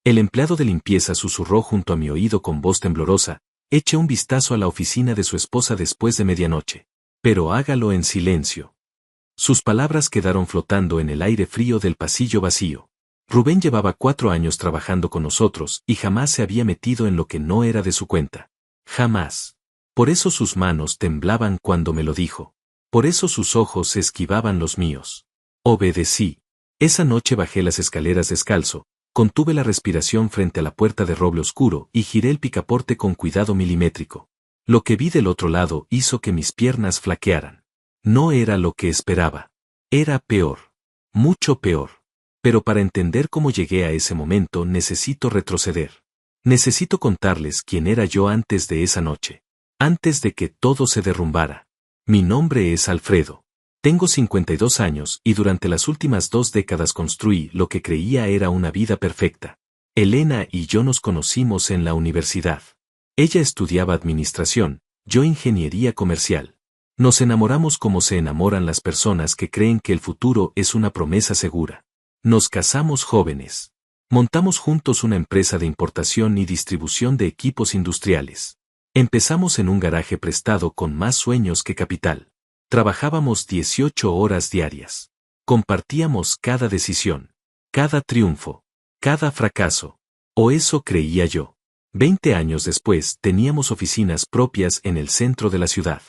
El empleado de limpieza susurró junto a mi oído con voz temblorosa: eche un vistazo a la oficina de su esposa después de medianoche. Pero hágalo en silencio. Sus palabras quedaron flotando en el aire frío del pasillo vacío. Rubén llevaba 4 años trabajando con nosotros y jamás se había metido en lo que no era de su cuenta. Jamás. Por eso sus manos temblaban cuando me lo dijo. Por eso sus ojos esquivaban los míos. Obedecí. Esa noche bajé las escaleras descalzo, contuve la respiración frente a la puerta de roble oscuro y giré el picaporte con cuidado milimétrico. Lo que vi del otro lado hizo que mis piernas flaquearan. No era lo que esperaba. Era peor. Mucho peor. Pero para entender cómo llegué a ese momento necesito retroceder. Necesito contarles quién era yo antes de esa noche. Antes de que todo se derrumbara. Mi nombre es Alfredo. Tengo 52 años y durante las últimas 2 décadas construí lo que creía era una vida perfecta. Elena y yo nos conocimos en la universidad. Ella estudiaba administración, yo ingeniería comercial. Nos enamoramos como se enamoran las personas que creen que el futuro es una promesa segura. Nos casamos jóvenes. Montamos juntos una empresa de importación y distribución de equipos industriales. Empezamos en un garaje prestado con más sueños que capital. Trabajábamos 18 horas diarias. Compartíamos cada decisión, cada triunfo, cada fracaso. O eso creía yo. 20 años después teníamos oficinas propias en el centro de la ciudad.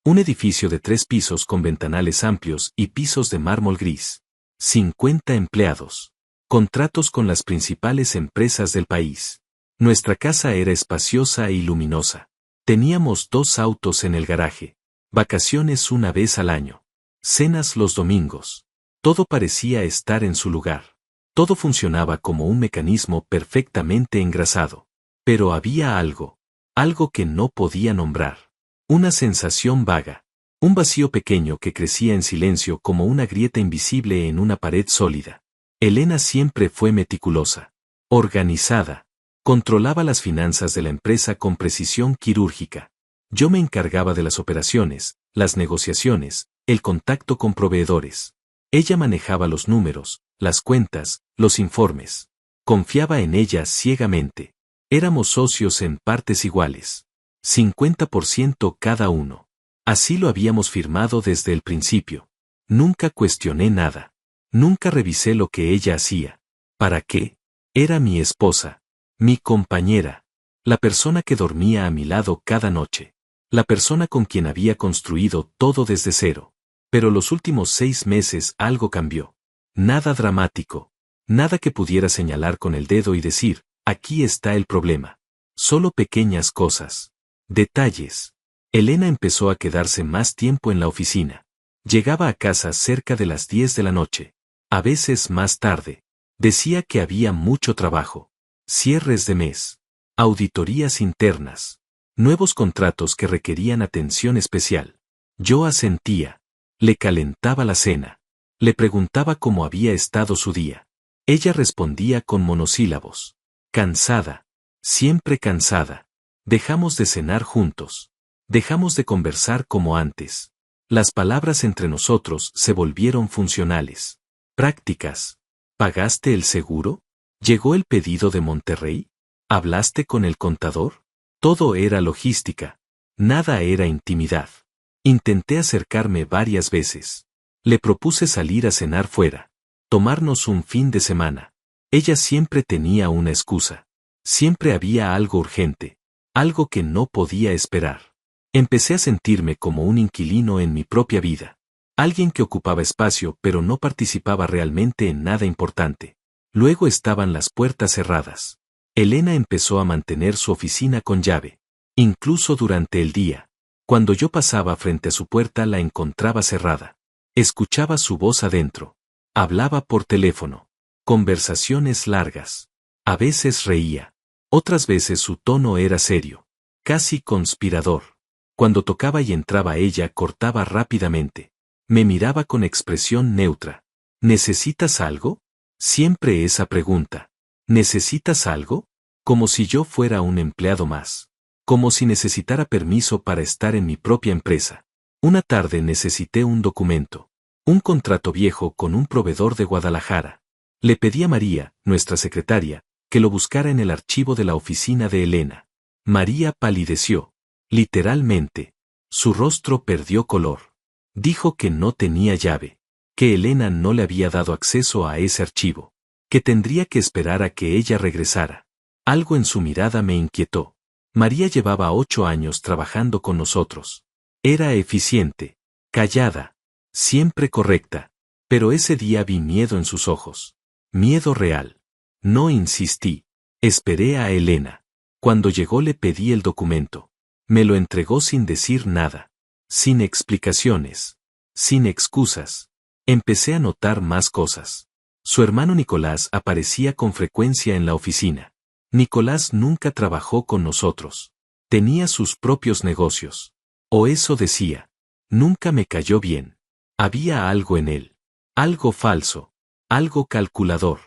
Un edificio de 3 pisos con ventanales amplios y pisos de mármol gris. 50 empleados. Contratos con las principales empresas del país. Nuestra casa era espaciosa y luminosa. Teníamos 2 autos en el garaje. Vacaciones una vez al año. Cenas los domingos. Todo parecía estar en su lugar. Todo funcionaba como un mecanismo perfectamente engrasado. Pero había algo que no podía nombrar. Una sensación vaga. Un vacío pequeño que crecía en silencio como una grieta invisible en una pared sólida. Elena siempre fue meticulosa. Organizada. Controlaba las finanzas de la empresa con precisión quirúrgica. Yo me encargaba de las operaciones, las negociaciones, el contacto con proveedores. Ella manejaba los números, las cuentas, los informes. Confiaba en ella ciegamente. Éramos socios en partes iguales. 50% cada uno. Así lo habíamos firmado desde el principio. Nunca cuestioné nada. Nunca revisé lo que ella hacía. ¿Para qué? Era mi esposa. Mi compañera. La persona que dormía a mi lado cada noche. La persona con quien había construido todo desde cero. Pero los últimos 6 meses algo cambió. Nada dramático. Nada que pudiera señalar con el dedo y decir, aquí está el problema. Solo pequeñas cosas. Detalles. Elena empezó a quedarse más tiempo en la oficina. Llegaba a casa cerca de las 10 de la noche. A veces más tarde. Decía que había mucho trabajo. Cierres de mes. Auditorías internas. Nuevos contratos que requerían atención especial. Yo asentía. Le calentaba la cena. Le preguntaba cómo había estado su día. Ella respondía con monosílabos. Cansada. Siempre cansada. Dejamos de cenar juntos. Dejamos de conversar como antes. Las palabras entre nosotros se volvieron funcionales. Prácticas. ¿Pagaste el seguro? ¿Llegó el pedido de Monterrey? ¿Hablaste con el contador? Todo era logística. Nada era intimidad. Intenté acercarme varias veces. Le propuse salir a cenar fuera. Tomarnos un fin de semana. Ella siempre tenía una excusa. Siempre había algo urgente. Algo que no podía esperar. Empecé a sentirme como un inquilino en mi propia vida. Alguien que ocupaba espacio pero no participaba realmente en nada importante. Luego estaban las puertas cerradas. Elena empezó a mantener su oficina con llave. Incluso durante el día. Cuando yo pasaba frente a su puerta la encontraba cerrada. Escuchaba su voz adentro. Hablaba por teléfono. Conversaciones largas. A veces reía. Otras veces su tono era serio. Casi conspirador. Cuando tocaba y entraba ella cortaba rápidamente. Me miraba con expresión neutra. ¿Necesitas algo? Siempre esa pregunta. ¿Necesitas algo? Como si yo fuera un empleado más. Como si necesitara permiso para estar en mi propia empresa. Una tarde necesité un documento. Un contrato viejo con un proveedor de Guadalajara. Le pedí a María, nuestra secretaria, que lo buscara en el archivo de la oficina de Elena. María palideció. Literalmente. Su rostro perdió color. Dijo que no tenía llave, que Elena no le había dado acceso a ese archivo, que tendría que esperar a que ella regresara. Algo en su mirada me inquietó. María llevaba 8 años trabajando con nosotros. Era eficiente, callada, siempre correcta, pero ese día vi miedo en sus ojos. Miedo real. No insistí. Esperé a Elena. Cuando llegó le pedí el documento. Me lo entregó sin decir nada. Sin explicaciones. Sin excusas. Empecé a notar más cosas. Su hermano Nicolás aparecía con frecuencia en la oficina. Nicolás nunca trabajó con nosotros. Tenía sus propios negocios. O eso decía. Nunca me cayó bien. Había algo en él. Algo falso. Algo calculador.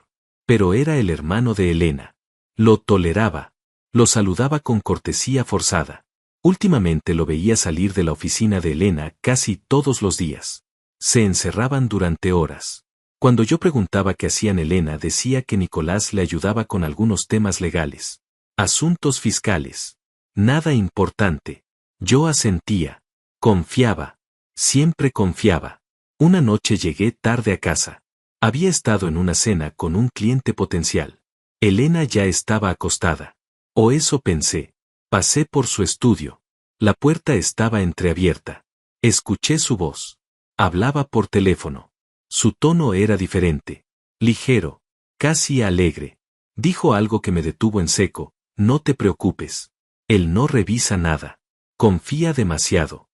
Pero era el hermano de Elena. Lo toleraba. Lo saludaba con cortesía forzada. Últimamente lo veía salir de la oficina de Elena casi todos los días. Se encerraban durante horas. Cuando yo preguntaba qué hacían Elena decía que Nicolás le ayudaba con algunos temas legales. Asuntos fiscales. Nada importante. Yo asentía. Confiaba. Siempre confiaba. Una noche llegué tarde a casa. Había estado en una cena con un cliente potencial. Elena ya estaba acostada. O eso pensé. Pasé por su estudio. La puerta estaba entreabierta. Escuché su voz. Hablaba por teléfono. Su tono era diferente. Ligero. Casi alegre. Dijo algo que me detuvo en seco. No te preocupes. Él no revisa nada. Confía demasiado.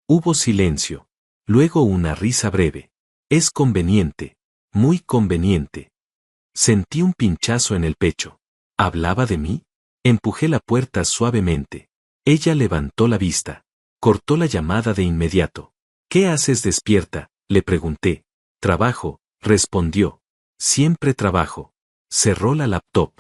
Hubo silencio. Luego una risa breve. Es conveniente. Muy conveniente. Sentí un pinchazo en el pecho. ¿Hablaba de mí? Empujé la puerta suavemente. Ella levantó la vista. Cortó la llamada de inmediato. ¿Qué haces despierta?, le pregunté. Trabajo, respondió. Siempre trabajo. Cerró la laptop.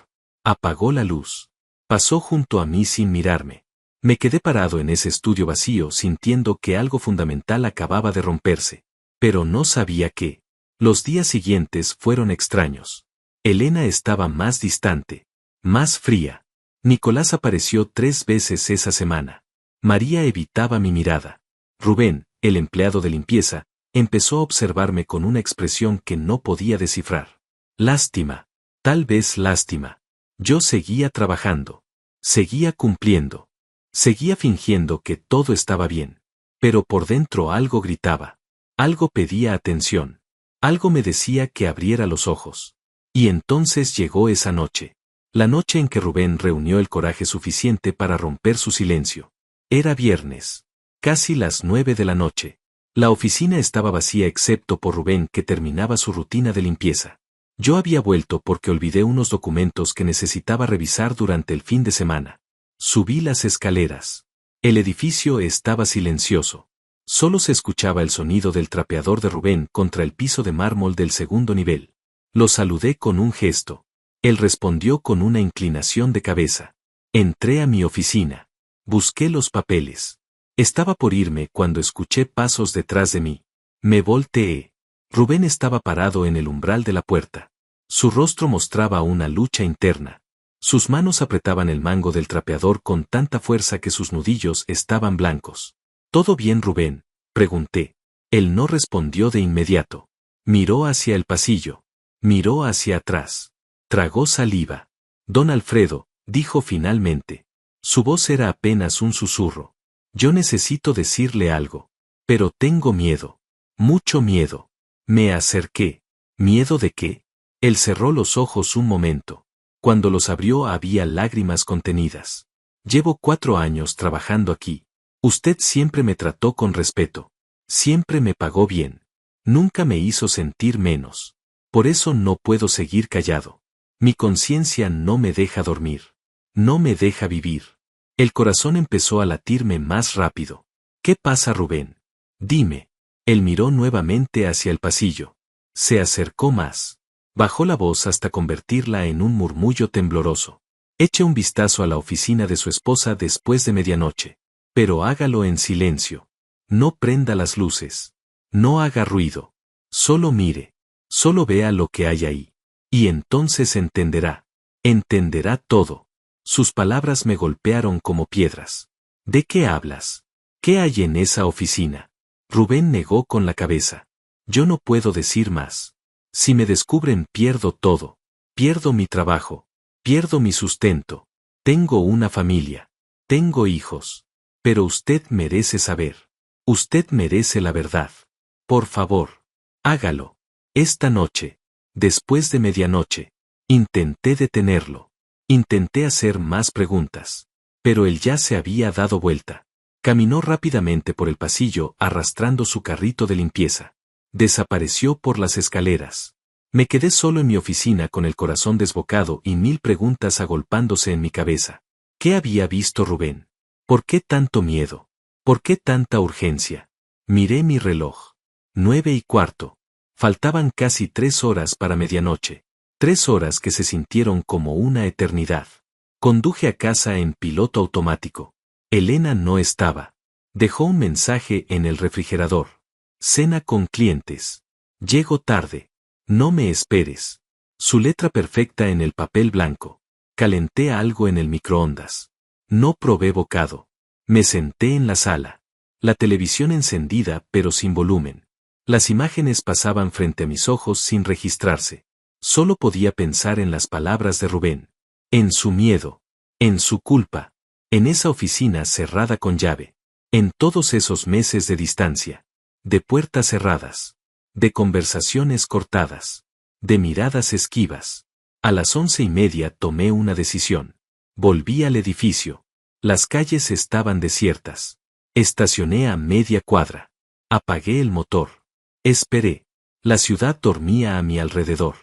Apagó la luz. Pasó junto a mí sin mirarme. Me quedé parado en ese estudio vacío sintiendo que algo fundamental acababa de romperse. Pero no sabía qué. Los días siguientes fueron extraños. Elena estaba más distante. Más fría. Nicolás apareció 3 veces esa semana. María evitaba mi mirada. Rubén, el empleado de limpieza, empezó a observarme con una expresión que no podía descifrar. Lástima. Tal vez lástima. Yo seguía trabajando. Seguía cumpliendo. Seguía fingiendo que todo estaba bien. Pero por dentro algo gritaba. Algo pedía atención. Algo me decía que abriera los ojos. Y entonces llegó esa noche. La noche en que Rubén reunió el coraje suficiente para romper su silencio. Era viernes. Casi las 9 de la noche. La oficina estaba vacía excepto por Rubén que terminaba su rutina de limpieza. Yo había vuelto porque olvidé unos documentos que necesitaba revisar durante el fin de semana. Subí las escaleras. El edificio estaba silencioso. Solo se escuchaba el sonido del trapeador de Rubén contra el piso de mármol del segundo nivel. Lo saludé con un gesto. Él respondió con una inclinación de cabeza. Entré a mi oficina. Busqué los papeles. Estaba por irme cuando escuché pasos detrás de mí. Me volteé. Rubén estaba parado en el umbral de la puerta. Su rostro mostraba una lucha interna. Sus manos apretaban el mango del trapeador con tanta fuerza que sus nudillos estaban blancos. ¿Todo bien, Rubén?, pregunté. Él no respondió de inmediato. Miró hacia el pasillo. Miró hacia atrás. Tragó saliva. Don Alfredo, dijo finalmente. Su voz era apenas un susurro. Yo necesito decirle algo. Pero tengo miedo. Mucho miedo. Me acerqué. ¿Miedo de qué? Él cerró los ojos un momento. Cuando los abrió había lágrimas contenidas. Llevo 4 años trabajando aquí. Usted siempre me trató con respeto. Siempre me pagó bien. Nunca me hizo sentir menos. Por eso no puedo seguir callado. Mi conciencia no me deja dormir. No me deja vivir. El corazón empezó a latirme más rápido. ¿Qué pasa, Rubén? Dime. Él miró nuevamente hacia el pasillo. Se acercó más. Bajó la voz hasta convertirla en un murmullo tembloroso. Eche un vistazo a la oficina de su esposa después de medianoche. Pero hágalo en silencio. No prenda las luces. No haga ruido. Solo mire. Solo vea lo que hay ahí. Y entonces entenderá. Entenderá todo. Sus palabras me golpearon como piedras. ¿De qué hablas? ¿Qué hay en esa oficina? Rubén negó con la cabeza. Yo no puedo decir más. Si me descubren pierdo todo. Pierdo mi trabajo. Pierdo mi sustento. Tengo una familia. Tengo hijos. Pero usted merece saber. Usted merece la verdad. Por favor, hágalo. Esta noche, después de medianoche, intenté detenerlo. Intenté hacer más preguntas. Pero él ya se había dado vuelta. Caminó rápidamente por el pasillo arrastrando su carrito de limpieza. Desapareció por las escaleras. Me quedé solo en mi oficina con el corazón desbocado y 1000 preguntas agolpándose en mi cabeza. ¿Qué había visto Rubén? ¿Por qué tanto miedo? ¿Por qué tanta urgencia? Miré mi reloj. 9:15. Faltaban casi 3 horas para medianoche. 3 horas que se sintieron como una eternidad. Conduje a casa en piloto automático. Elena no estaba. Dejó un mensaje en el refrigerador. Cena con clientes. Llego tarde. No me esperes. Su letra perfecta en el papel blanco. Calenté algo en el microondas. No probé bocado. Me senté en la sala. La televisión encendida pero sin volumen. Las imágenes pasaban frente a mis ojos sin registrarse. Solo podía pensar en las palabras de Rubén. En su miedo. En su culpa. En esa oficina cerrada con llave. En todos esos meses de distancia. De puertas cerradas. De conversaciones cortadas. De miradas esquivas. A las 11:30 tomé una decisión. Volví al edificio. Las calles estaban desiertas. Estacioné a media cuadra. Apagué el motor. Esperé. La ciudad dormía a mi alrededor.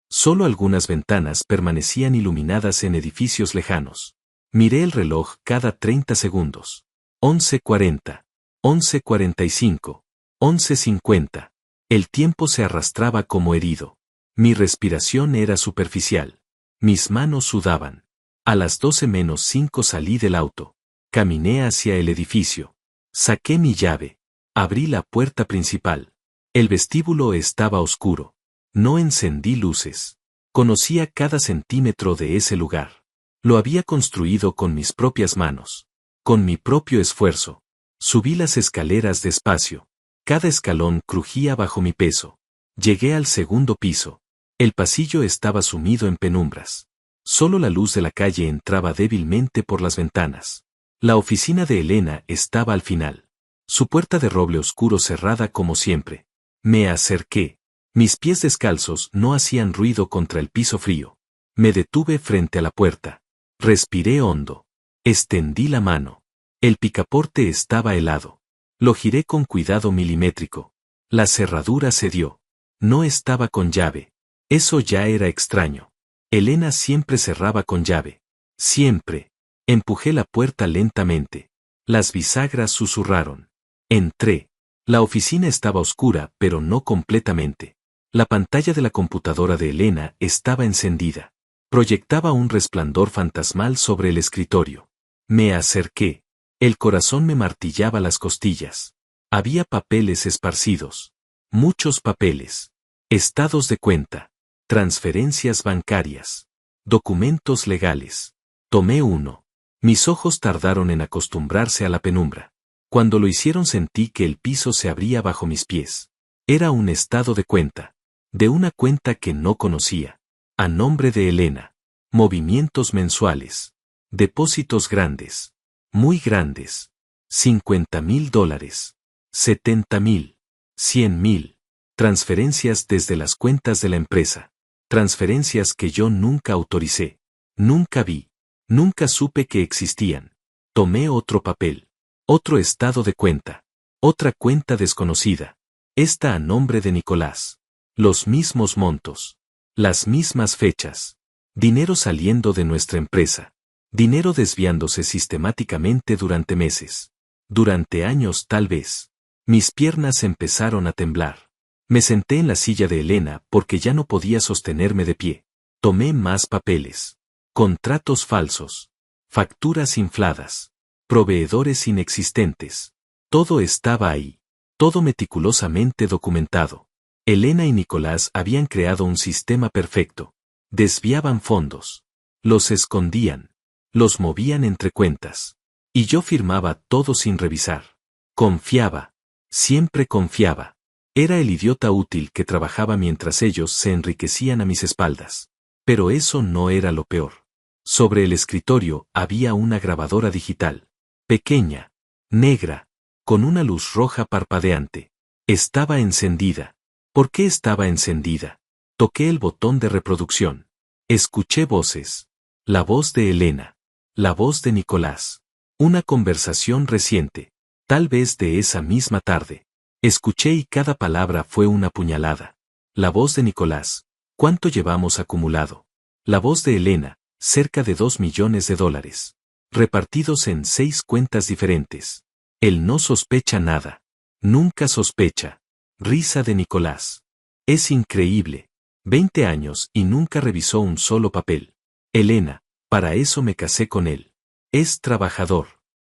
Solo algunas ventanas permanecían iluminadas en edificios lejanos. Miré el reloj cada 30 segundos. 11:40. 11:45. 11:50. El tiempo se arrastraba como herido. Mi respiración era superficial. Mis manos sudaban. A las 12:05 salí del auto. Caminé hacia el edificio. Saqué mi llave. Abrí la puerta principal. El vestíbulo estaba oscuro. No encendí luces. Conocía cada centímetro de ese lugar. Lo había construido con mis propias manos. Con mi propio esfuerzo. Subí las escaleras despacio. Cada escalón crujía bajo mi peso. Llegué al segundo piso. El pasillo estaba sumido en penumbras. Solo la luz de la calle entraba débilmente por las ventanas. La oficina de Elena estaba al final. Su puerta de roble oscuro cerrada como siempre. Me acerqué. Mis pies descalzos no hacían ruido contra el piso frío. Me detuve frente a la puerta. Respiré hondo. Extendí la mano. El picaporte estaba helado. Lo giré con cuidado milimétrico. La cerradura cedió. No estaba con llave. Eso ya era extraño. Elena siempre cerraba con llave. Siempre. Empujé la puerta lentamente. Las bisagras susurraron. Entré. La oficina estaba oscura, pero no completamente. La pantalla de la computadora de Elena estaba encendida. Proyectaba un resplandor fantasmal sobre el escritorio. Me acerqué. El corazón me martillaba las costillas. Había papeles esparcidos. Muchos papeles. Estados de cuenta. Transferencias bancarias. Documentos legales. Tomé uno. Mis ojos tardaron en acostumbrarse a la penumbra. Cuando lo hicieron sentí que el piso se abría bajo mis pies. Era un estado de cuenta. De una cuenta que no conocía. A nombre de Elena. Movimientos mensuales. Depósitos grandes. Muy grandes. $50,000. $70,000. $100,000. Transferencias desde las cuentas de la empresa. Transferencias que yo nunca autoricé. Nunca vi. Nunca supe que existían. Tomé otro papel. Otro estado de cuenta. Otra cuenta desconocida. Esta a nombre de Nicolás. Los mismos montos. Las mismas fechas. Dinero saliendo de nuestra empresa. Dinero desviándose sistemáticamente durante meses. Durante años tal vez. Mis piernas empezaron a temblar. Me senté en la silla de Elena porque ya no podía sostenerme de pie. Tomé más papeles. Contratos falsos. Facturas infladas. Proveedores inexistentes. Todo estaba ahí. Todo meticulosamente documentado. Elena y Nicolás habían creado un sistema perfecto. Desviaban fondos. Los escondían. Los movían entre cuentas. Y yo firmaba todo sin revisar. Confiaba. Siempre confiaba. Era el idiota útil que trabajaba mientras ellos se enriquecían a mis espaldas. Pero eso no era lo peor. Sobre el escritorio había una grabadora digital. Pequeña. Negra. Con una luz roja parpadeante. Estaba encendida. ¿Por qué estaba encendida? Toqué el botón de reproducción. Escuché voces. La voz de Elena. La voz de Nicolás. Una conversación reciente. Tal vez de esa misma tarde. Escuché y cada palabra fue una puñalada. La voz de Nicolás. ¿Cuánto llevamos acumulado? La voz de Elena. Cerca de $2 millones. Repartidos en 6 cuentas diferentes. Él no sospecha nada. Nunca sospecha. Risa de Nicolás. Es increíble. 20 años y nunca revisó un solo papel. Elena, para eso me casé con él. Es trabajador.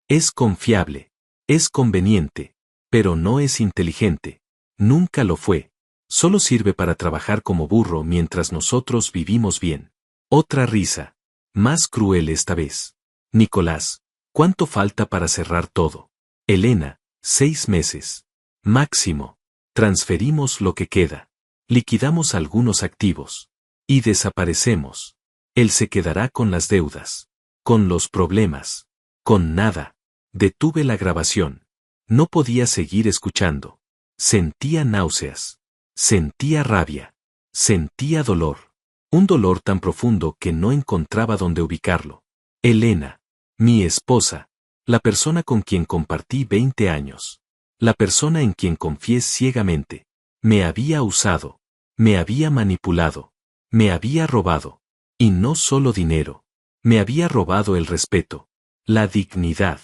Es confiable. Es conveniente. Pero no es inteligente. Nunca lo fue. Solo sirve para trabajar como burro mientras nosotros vivimos bien. Otra risa. Más cruel esta vez. Nicolás, ¿cuánto falta para cerrar todo? Elena, 6 meses. Máximo. Transferimos lo que queda. Liquidamos algunos activos. Y desaparecemos. Él se quedará con las deudas. Con los problemas. Con nada. Detuve la grabación. No podía seguir escuchando. Sentía náuseas. Sentía rabia. Sentía dolor. Un dolor tan profundo que no encontraba dónde ubicarlo. Elena. Mi esposa. La persona con quien compartí 20 años. La persona en quien confié ciegamente. Me había usado. Me había manipulado. Me había robado. Y no solo dinero. Me había robado el respeto. La dignidad.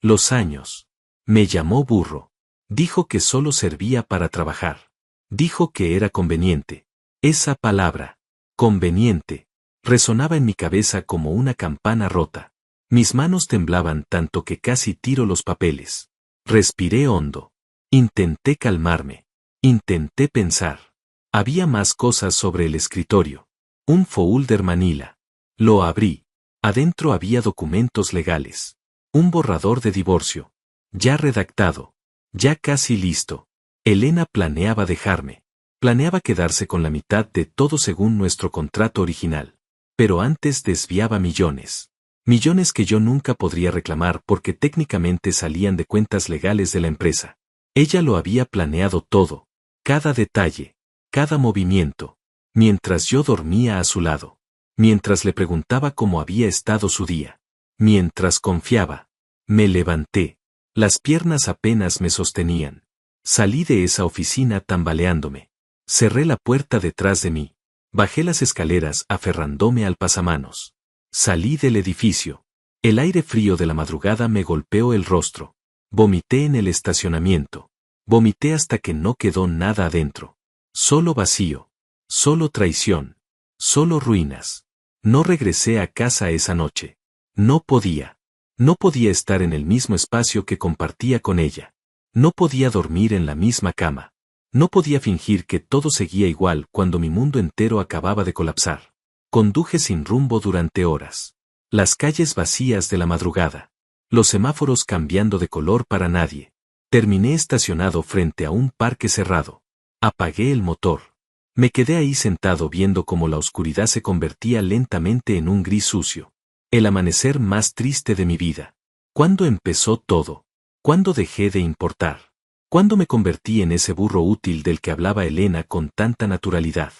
Los años. Me llamó burro. Dijo que solo servía para trabajar. Dijo que era conveniente. Esa palabra. Conveniente. Resonaba en mi cabeza como una campana rota. Mis manos temblaban tanto que casi tiro los papeles. Respiré hondo. Intenté calmarme. Intenté pensar. Había más cosas sobre el escritorio. Un folder Manila. Lo abrí. Adentro había documentos legales. Un borrador de divorcio. Ya redactado. Ya casi listo. Elena planeaba dejarme. Planeaba quedarse con la mitad de todo según nuestro contrato original. Pero antes desviaba millones. Millones que yo nunca podría reclamar porque técnicamente salían de cuentas legales de la empresa. Ella lo había planeado todo. Cada detalle. Cada movimiento. Mientras yo dormía a su lado. Mientras le preguntaba cómo había estado su día. Mientras confiaba. Me levanté. Las piernas apenas me sostenían. Salí de esa oficina tambaleándome. Cerré la puerta detrás de mí. Bajé las escaleras aferrándome al pasamanos. Salí del edificio. El aire frío de la madrugada me golpeó el rostro. Vomité en el estacionamiento. Vomité hasta que no quedó nada adentro. Solo vacío. Solo traición. Solo ruinas. No regresé a casa esa noche. No podía. No podía estar en el mismo espacio que compartía con ella. No podía dormir en la misma cama. No podía fingir que todo seguía igual cuando mi mundo entero acababa de colapsar. Conduje sin rumbo durante horas. Las calles vacías de la madrugada. Los semáforos cambiando de color para nadie. Terminé estacionado frente a un parque cerrado. Apagué el motor. Me quedé ahí sentado viendo cómo la oscuridad se convertía lentamente en un gris sucio. El amanecer más triste de mi vida. ¿Cuándo empezó todo? ¿Cuándo dejé de importar? ¿Cuándo me convertí en ese burro útil del que hablaba Elena con tanta naturalidad?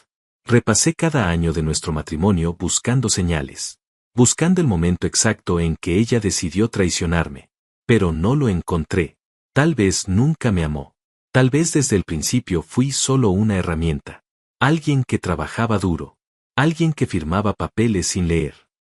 Repasé cada año de nuestro matrimonio buscando señales. Buscando el momento exacto en que ella decidió traicionarme. Pero no lo encontré. Tal vez nunca me amó. Tal vez desde el principio fui solo una herramienta. Alguien que trabajaba duro. Alguien que firmaba papeles sin leer.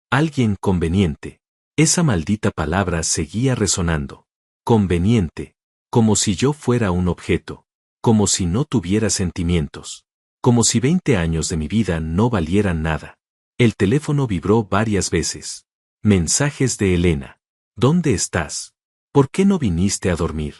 Alguien conveniente. Esa maldita palabra seguía resonando. Conveniente. Como si yo fuera un objeto. Como si no tuviera sentimientos. Como si 20 años de mi vida no valieran nada. El teléfono vibró varias veces. Mensajes de Elena. ¿Dónde estás? ¿Por qué no viniste a dormir?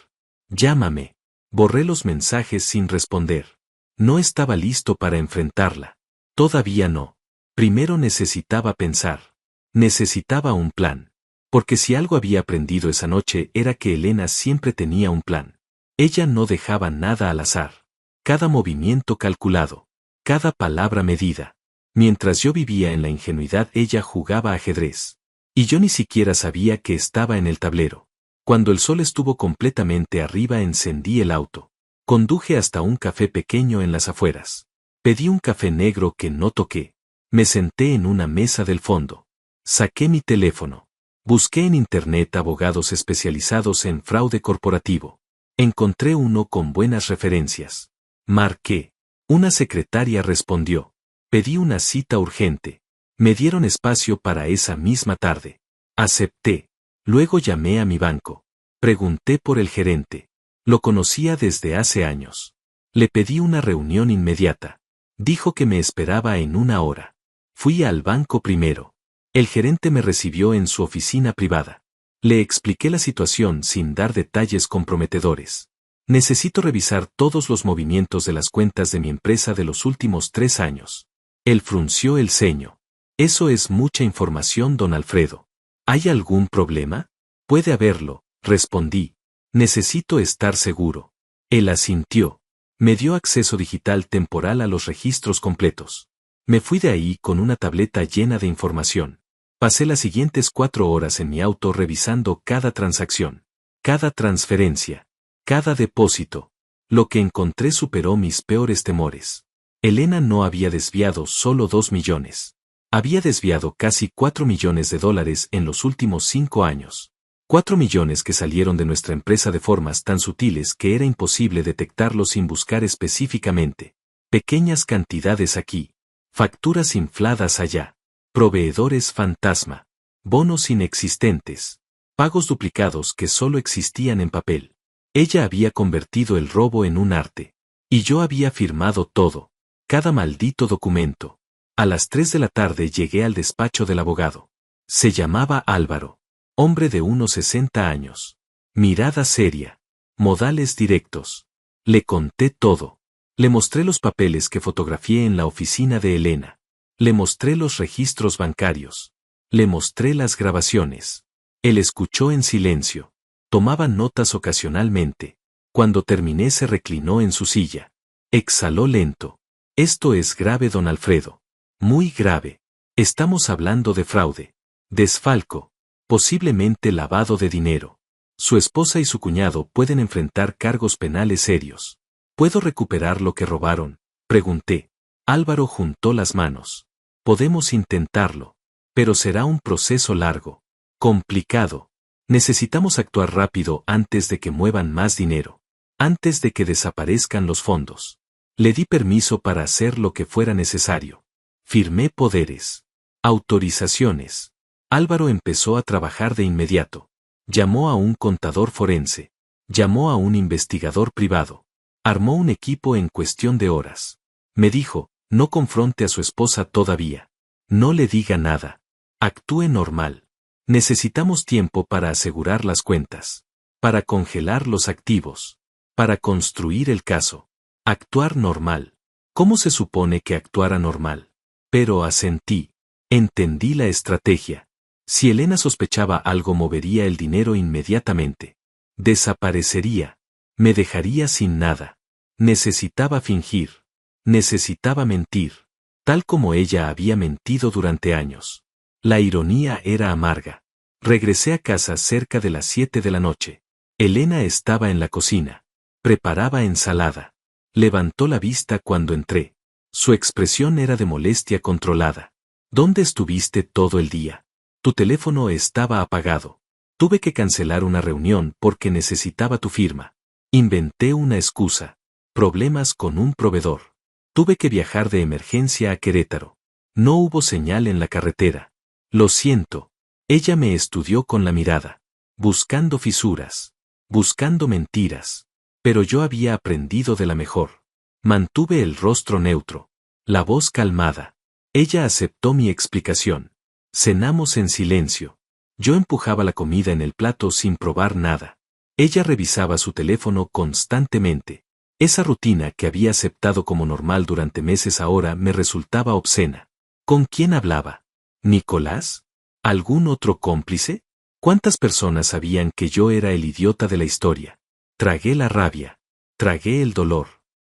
Llámame. Borré los mensajes sin responder. No estaba listo para enfrentarla. Todavía no. Primero necesitaba pensar. Necesitaba un plan. Porque si algo había aprendido esa noche era que Elena siempre tenía un plan. Ella no dejaba nada al azar. Cada movimiento calculado. Cada palabra medida. Mientras yo vivía en la ingenuidad, ella jugaba ajedrez. Y yo ni siquiera sabía que estaba en el tablero. Cuando el sol estuvo completamente arriba, encendí el auto. Conduje hasta un café pequeño en las afueras. Pedí un café negro que no toqué. Me senté en una mesa del fondo. Saqué mi teléfono. Busqué en internet abogados especializados en fraude corporativo. Encontré uno con buenas referencias. Marqué. Una secretaria respondió. Pedí una cita urgente. Me dieron espacio para esa misma tarde. Acepté. Luego llamé a mi banco. Pregunté por el gerente. Lo conocía desde hace años. Le pedí una reunión inmediata. Dijo que me esperaba en 1 hora. Fui al banco primero. El gerente me recibió en su oficina privada. Le expliqué la situación sin dar detalles comprometedores. Necesito revisar todos los movimientos de las cuentas de mi empresa de los últimos 3 años. Él frunció el ceño. Eso es mucha información, don Alfredo. ¿Hay algún problema? Puede haberlo, respondí. Necesito estar seguro. Él asintió. Me dio acceso digital temporal a los registros completos. Me fui de ahí con una tableta llena de información. Pasé las siguientes 4 horas en mi auto revisando cada transacción, cada transferencia, cada depósito. Lo que encontré superó mis peores temores. Elena no había desviado solo 2 millones. Había desviado casi 4 millones de dólares en los últimos 5 años. 4 millones que salieron de nuestra empresa de formas tan sutiles que era imposible detectarlos sin buscar específicamente. Pequeñas cantidades aquí. Facturas infladas allá. Proveedores fantasma. Bonos inexistentes. Pagos duplicados que solo existían en papel. Ella había convertido el robo en un arte. Y yo había firmado todo. Cada maldito documento. A las 3 de la tarde llegué al despacho del abogado. Se llamaba Álvaro. Hombre de unos 60 años. Mirada seria. Modales directos. Le conté todo. Le mostré los papeles que fotografié en la oficina de Elena. Le mostré los registros bancarios. Le mostré las grabaciones. Él escuchó en silencio. Tomaba notas ocasionalmente. Cuando terminé se reclinó en su silla. Exhaló lento. Esto es grave, don Alfredo. Muy grave. Estamos hablando de fraude. Desfalco. Posiblemente lavado de dinero. Su esposa y su cuñado pueden enfrentar cargos penales serios. ¿Puedo recuperar lo que robaron? Pregunté. Álvaro juntó las manos. Podemos intentarlo. Pero será un proceso largo. Complicado. Necesitamos actuar rápido antes de que muevan más dinero. Antes de que desaparezcan los fondos. Le di permiso para hacer lo que fuera necesario. Firmé poderes. Autorizaciones. Álvaro empezó a trabajar de inmediato. Llamó a un contador forense. Llamó a un investigador privado. Armó un equipo en cuestión de horas. Me dijo, no confronte a su esposa todavía. No le diga nada. Actúe normal. Necesitamos tiempo para asegurar las cuentas. Para congelar los activos. Para construir el caso. Actuar normal. ¿Cómo se supone que actuara normal? Pero asentí. Entendí la estrategia. Si Elena sospechaba algo, movería el dinero inmediatamente. Desaparecería. Me dejaría sin nada. Necesitaba fingir. Necesitaba mentir. Tal como ella había mentido durante años. La ironía era amarga. Regresé a casa cerca de las 7 de la noche. Elena estaba en la cocina. Preparaba ensalada. Levantó la vista cuando entré. Su expresión era de molestia controlada. ¿Dónde estuviste todo el día? Tu teléfono estaba apagado. Tuve que cancelar una reunión porque necesitaba tu firma. Inventé una excusa. Problemas con un proveedor. Tuve que viajar de emergencia a Querétaro. No hubo señal en la carretera. Lo siento. Ella me estudió con la mirada. Buscando fisuras. Buscando mentiras. Pero yo había aprendido de la mejor. Mantuve el rostro neutro. La voz calmada. Ella aceptó mi explicación. Cenamos en silencio. Yo empujaba la comida en el plato sin probar nada. Ella revisaba su teléfono constantemente. Esa rutina que había aceptado como normal durante meses ahora me resultaba obscena. ¿Con quién hablaba? ¿Nicolás? ¿Algún otro cómplice? ¿Cuántas personas sabían que yo era el idiota de la historia? Tragué la rabia. Tragué el dolor.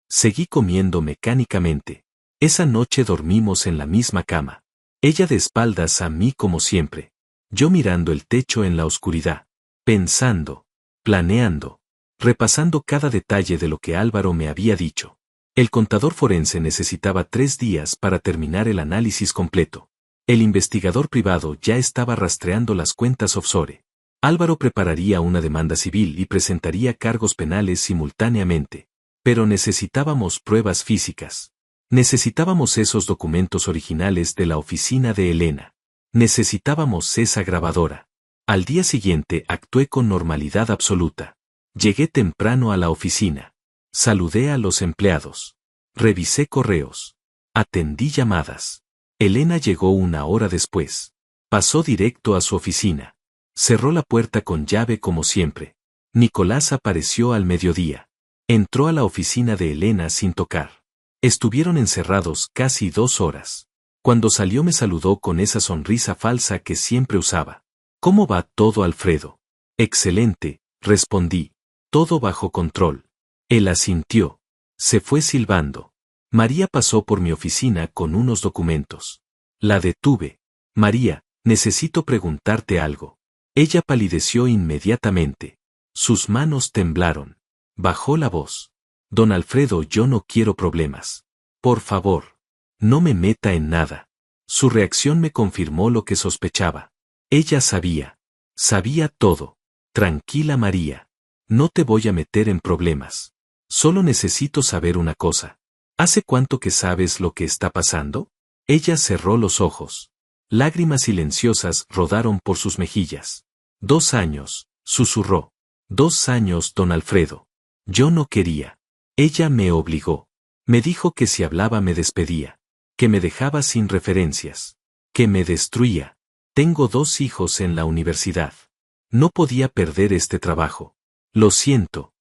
Seguí comiendo mecánicamente. Esa noche dormimos en la misma cama. Ella de espaldas a mí como siempre. Yo mirando el techo en la oscuridad. Pensando. Planeando. Repasando cada detalle de lo que Álvaro me había dicho. El contador forense necesitaba 3 días para terminar el análisis completo. El investigador privado ya estaba rastreando las cuentas offshore. Álvaro prepararía una demanda civil y presentaría cargos penales simultáneamente. Pero necesitábamos pruebas físicas. Necesitábamos esos documentos originales de la oficina de Elena. Necesitábamos esa grabadora. Al día siguiente actué con normalidad absoluta. Llegué temprano a la oficina. Saludé a los empleados. Revisé correos. Atendí llamadas. Elena llegó 1 hora después. Pasó directo a su oficina. Cerró la puerta con llave como siempre. Nicolás apareció al mediodía. Entró a la oficina de Elena sin tocar. Estuvieron encerrados casi 2 horas. Cuando salió me saludó con esa sonrisa falsa que siempre usaba. ¿Cómo va todo, Alfredo? Excelente, respondí. Todo bajo control. Él asintió. Se fue silbando. María pasó por mi oficina con unos documentos. La detuve. María, necesito preguntarte algo. Ella palideció inmediatamente. Sus manos temblaron. Bajó la voz. Don Alfredo, yo no quiero problemas. Por favor. No me meta en nada. Su reacción me confirmó lo que sospechaba. Ella sabía. Sabía todo. Tranquila, María. No te voy a meter en problemas. Solo necesito saber una cosa. ¿Hace cuánto que sabes lo que está pasando? Ella cerró los ojos. Lágrimas silenciosas rodaron por sus mejillas. 2 años, susurró. 2 años, don Alfredo. Yo no quería. Ella me obligó. Me dijo que si hablaba me despedía. Que me dejaba sin referencias. Que me destruía. Tengo 2 hijos en la universidad. No podía perder este trabajo. Lo siento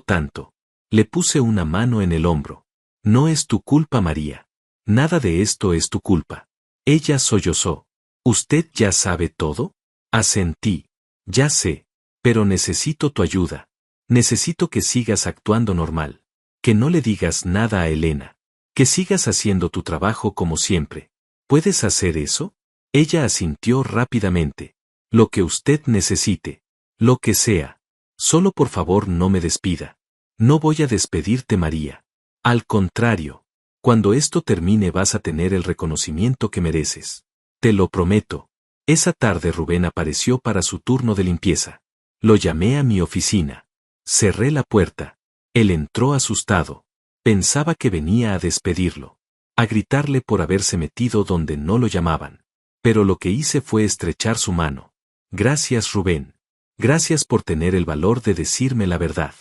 tanto. Le puse una mano en el hombro. No es tu culpa, María. Nada de esto es tu culpa. Ella sollozó. ¿Usted ya sabe todo? Asentí. Ya sé. Pero necesito tu ayuda. Necesito que sigas actuando normal. Que no le digas nada a Elena. Que sigas haciendo tu trabajo como siempre. ¿Puedes hacer eso? Ella asintió rápidamente. Lo que usted necesite. Lo que sea. Solo por favor no me despida. No voy a despedirte, María. Al contrario. Cuando esto termine vas a tener el reconocimiento que mereces. Te lo prometo. Esa tarde Rubén apareció para su turno de limpieza. Lo llamé a mi oficina. Cerré la puerta. Él entró asustado. Pensaba que venía a despedirlo. A gritarle por haberse metido donde no lo llamaban. Pero lo que hice fue estrechar su mano. Gracias, Rubén. Gracias por tener el valor de decirme la verdad.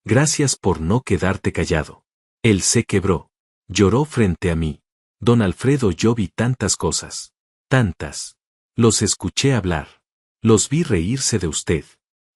Gracias por no quedarte callado. Él se quebró. Lloró frente a mí. Don Alfredo, yo vi tantas cosas. Tantas. Los escuché hablar. Los vi reírse de usted.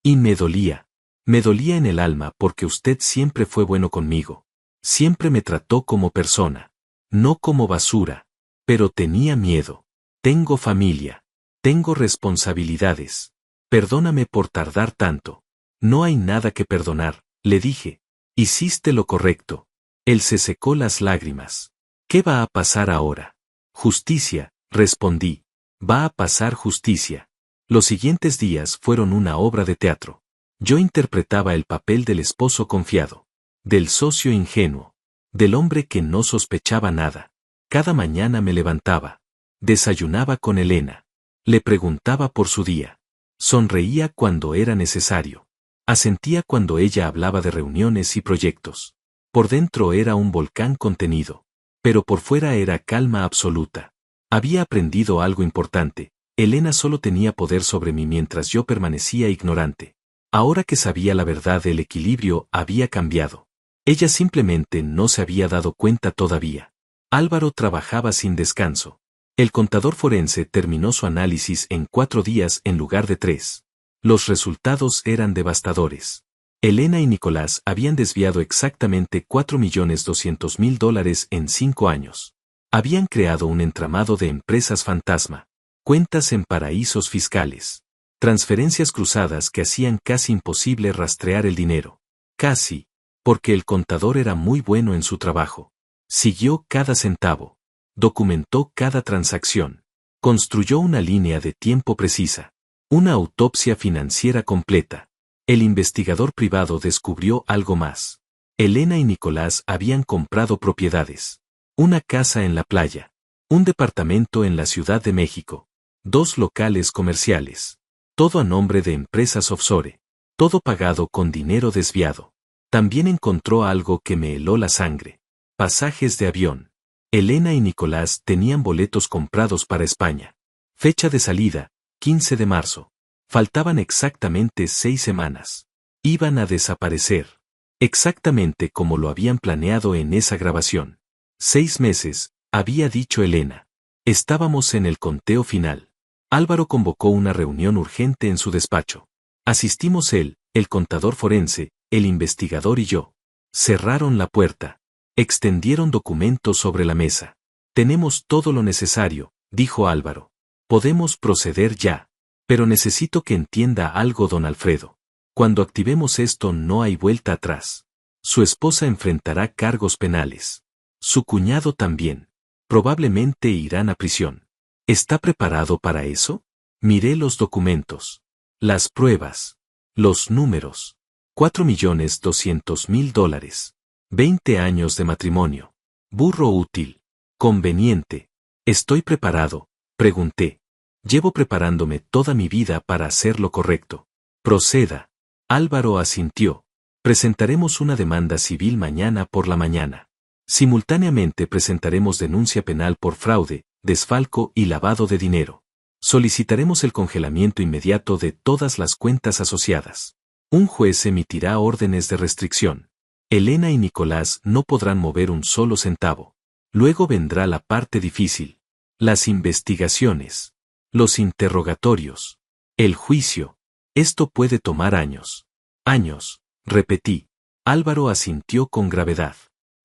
Y me dolía. Me dolía en el alma porque usted siempre fue bueno conmigo. Siempre me trató como persona. No como basura. Pero tenía miedo. Tengo familia. Tengo responsabilidades. Perdóname por tardar tanto. No hay nada que perdonar, le dije. Hiciste lo correcto. Él se secó las lágrimas. ¿Qué va a pasar ahora? Justicia, respondí. Va a pasar justicia. Los siguientes días fueron una obra de teatro. Yo interpretaba el papel del esposo confiado. Del socio ingenuo. Del hombre que no sospechaba nada. Cada mañana me levantaba. Desayunaba con Elena. Le preguntaba por su día. Sonreía cuando era necesario. Asentía cuando ella hablaba de reuniones y proyectos. Por dentro era un volcán contenido. Pero por fuera era calma absoluta. Había aprendido algo importante. Elena solo tenía poder sobre mí mientras yo permanecía ignorante. Ahora que sabía la verdad, el equilibrio había cambiado. Ella simplemente no se había dado cuenta todavía. Álvaro trabajaba sin descanso. El contador forense terminó su análisis en 4 días en lugar de 3. Los resultados eran devastadores. Elena y Nicolás habían desviado exactamente $4.200.000 en 5 años. Habían creado un entramado de empresas fantasma. cuentas en paraísos fiscales, transferencias cruzadas que hacían casi imposible rastrear el dinero. Casi, porque el contador era muy bueno en su trabajo. Siguió cada centavo, documentó cada transacción, construyó una línea de tiempo precisa, una autopsia financiera completa. El investigador privado descubrió algo más. Elena y Nicolás habían comprado propiedades, una casa en la playa, un departamento en la Ciudad de México, 2 locales comerciales, todo a nombre de empresas offshore, todo pagado con dinero desviado. También encontró algo que me heló la sangre: pasajes de avión. Elena y Nicolás tenían boletos comprados para España. Fecha de salida, 15 de marzo. Faltaban exactamente 6 semanas. Iban a desaparecer. Exactamente como lo habían planeado en esa grabación. 6 meses, había dicho Elena. Estábamos en el conteo final. Álvaro convocó una reunión urgente en su despacho. Asistimos él, el contador forense, el investigador y yo. Cerraron la puerta. Extendieron documentos sobre la mesa. Tenemos todo lo necesario, dijo Álvaro. Podemos proceder ya. Pero necesito que entienda algo, don Alfredo. Cuando activemos esto no hay vuelta atrás. Su esposa enfrentará cargos penales. Su cuñado también. Probablemente irán a prisión. ¿Está preparado para eso? Miré los documentos. Las pruebas. Los números. $4.200.000. 20 años de matrimonio. Burro útil. Conveniente. ¿Estoy preparado?, pregunté. Llevo preparándome toda mi vida para hacer lo correcto. Proceda. Álvaro asintió. Presentaremos una demanda civil mañana por la mañana. Simultáneamente presentaremos denuncia penal por fraude, desfalco y lavado de dinero. Solicitaremos el congelamiento inmediato de todas las cuentas asociadas. Un juez emitirá órdenes de restricción. Elena y Nicolás no podrán mover un solo centavo. Luego vendrá la parte difícil. Las investigaciones. Los interrogatorios. El juicio. Esto puede tomar años. Años, repetí. Álvaro asintió con gravedad.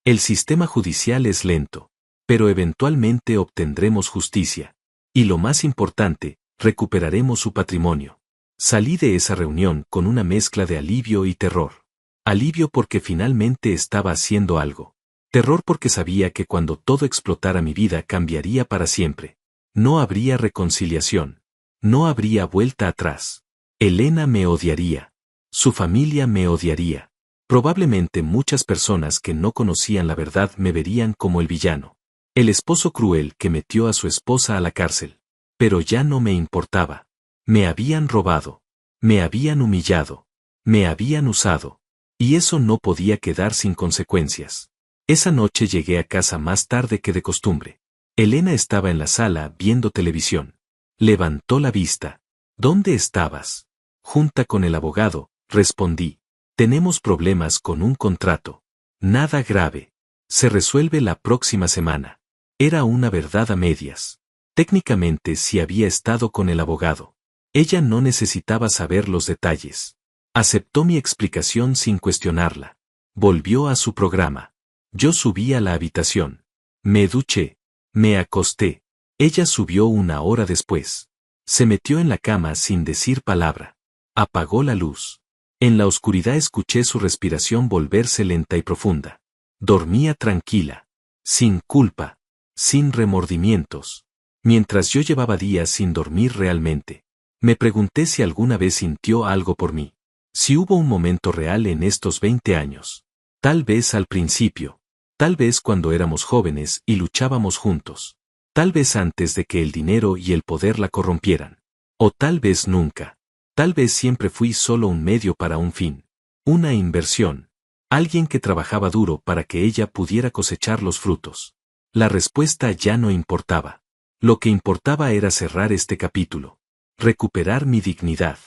El sistema judicial es lento, pero eventualmente obtendremos justicia. Y lo más importante, recuperaremos su patrimonio. Salí de esa reunión con una mezcla de alivio y terror. Alivio porque finalmente estaba haciendo algo. Terror porque sabía que cuando todo explotara mi vida cambiaría para siempre. No habría reconciliación. No habría vuelta atrás. Elena me odiaría. Su familia me odiaría. Probablemente muchas personas que no conocían la verdad me verían como el villano. El esposo cruel que metió a su esposa a la cárcel. Pero ya no me importaba. Me habían robado. Me habían humillado. Me habían usado. Y eso no podía quedar sin consecuencias. Esa noche llegué a casa más tarde que de costumbre. Elena estaba en la sala viendo televisión. Levantó la vista. ¿Dónde estabas? Junta con el abogado, respondí. Tenemos problemas con un contrato. Nada grave. Se resuelve la próxima semana. Era una verdad a medias. Técnicamente sí había estado con el abogado. Ella no necesitaba saber los detalles. Aceptó mi explicación sin cuestionarla. Volvió a su programa. Yo subí a la habitación. Me duché. Me acosté. Ella subió 1 hora después. Se metió en la cama sin decir palabra. Apagó la luz. En la oscuridad escuché su respiración volverse lenta y profunda. Dormía tranquila. Sin culpa. Sin remordimientos. Mientras yo llevaba días sin dormir realmente. Me pregunté si alguna vez sintió algo por mí. Si hubo un momento real en estos 20 años. Tal vez al principio. Tal vez cuando éramos jóvenes y luchábamos juntos. Tal vez antes de que el dinero y el poder la corrompieran. O tal vez nunca. Tal vez siempre fui solo un medio para un fin. Una inversión. Alguien que trabajaba duro para que ella pudiera cosechar los frutos. La respuesta ya no importaba. Lo que importaba era cerrar este capítulo. Recuperar mi dignidad.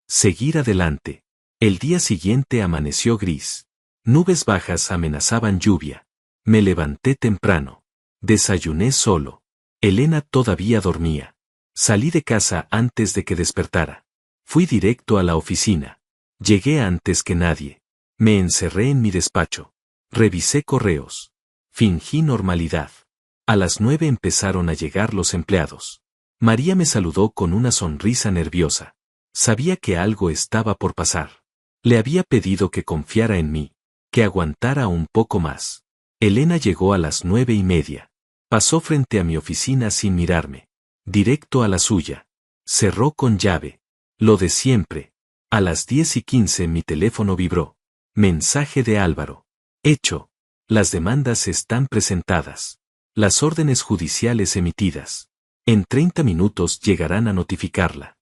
Seguir adelante. El día siguiente amaneció gris. Nubes bajas amenazaban lluvia. Me levanté temprano. Desayuné solo. Elena todavía dormía. Salí de casa antes de que despertara. Fui directo a la oficina. Llegué antes que nadie. Me encerré en mi despacho. Revisé correos. Fingí normalidad. A las 9 empezaron a llegar los empleados. María me saludó con una sonrisa nerviosa. Sabía que algo estaba por pasar. Le había pedido que confiara en mí, que aguantara un poco más. Elena llegó a las 9:30. Pasó frente a mi oficina sin mirarme. Directo a la suya. Cerró con llave. Lo de siempre. A las 10:15 mi teléfono vibró. Mensaje de Álvaro. Hecho. Las demandas están presentadas. Las órdenes judiciales emitidas. En 30 minutos llegarán a notificarla.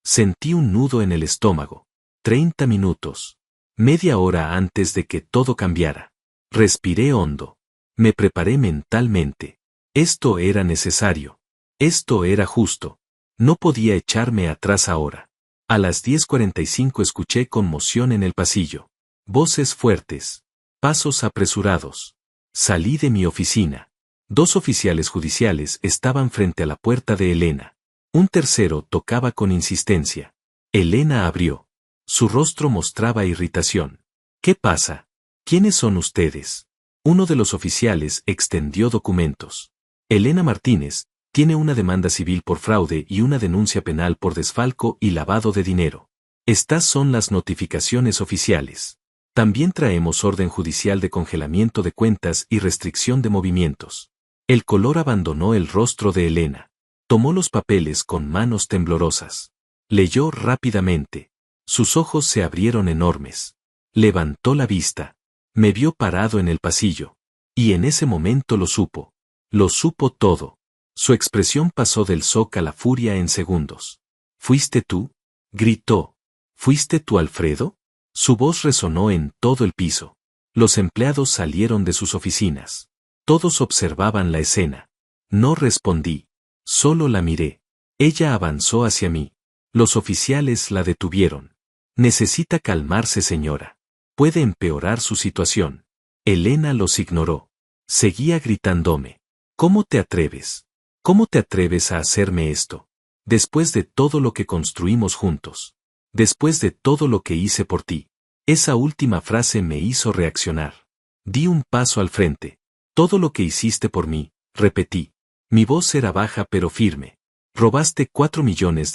Sentí un nudo en el estómago. 30 minutos. Media hora antes de que todo cambiara. Respiré hondo. Me preparé mentalmente. Esto era necesario. Esto era justo. No podía echarme atrás ahora. A las 10:45 escuché conmoción en el pasillo. Voces fuertes. Pasos apresurados. Salí de mi oficina. 2 oficiales judiciales estaban frente a la puerta de Elena. Un tercero tocaba con insistencia. Elena abrió. Su rostro mostraba irritación. ¿Qué pasa? ¿Quiénes son ustedes? Uno de los oficiales extendió documentos. Elena Martínez tiene una demanda civil por fraude y una denuncia penal por desfalco y lavado de dinero. Estas son las notificaciones oficiales. También traemos orden judicial de congelamiento de cuentas y restricción de movimientos. El color abandonó el rostro de Elena. Tomó los papeles con manos temblorosas. Leyó rápidamente. Sus ojos se abrieron enormes. Levantó la vista. Me vio parado en el pasillo. Y en ese momento lo supo. Lo supo todo. Su expresión pasó del shock a la furia en segundos. ¿Fuiste tú? Gritó. ¿Fuiste tú, Alfredo? Su voz resonó en todo el piso. Los empleados salieron de sus oficinas. Todos observaban la escena. No respondí. Solo la miré. Ella avanzó hacia mí. Los oficiales la detuvieron. Necesita calmarse, señora. Puede empeorar su situación. Elena los ignoró. Seguía gritándome. ¿Cómo te atreves? ¿Cómo te atreves a hacerme esto? Después de todo lo que construimos juntos. Después de todo lo que hice por ti. Esa última frase me hizo reaccionar. Di un paso al frente. Todo lo que hiciste por mí, repetí. Mi voz era baja pero firme. Robaste $4 millones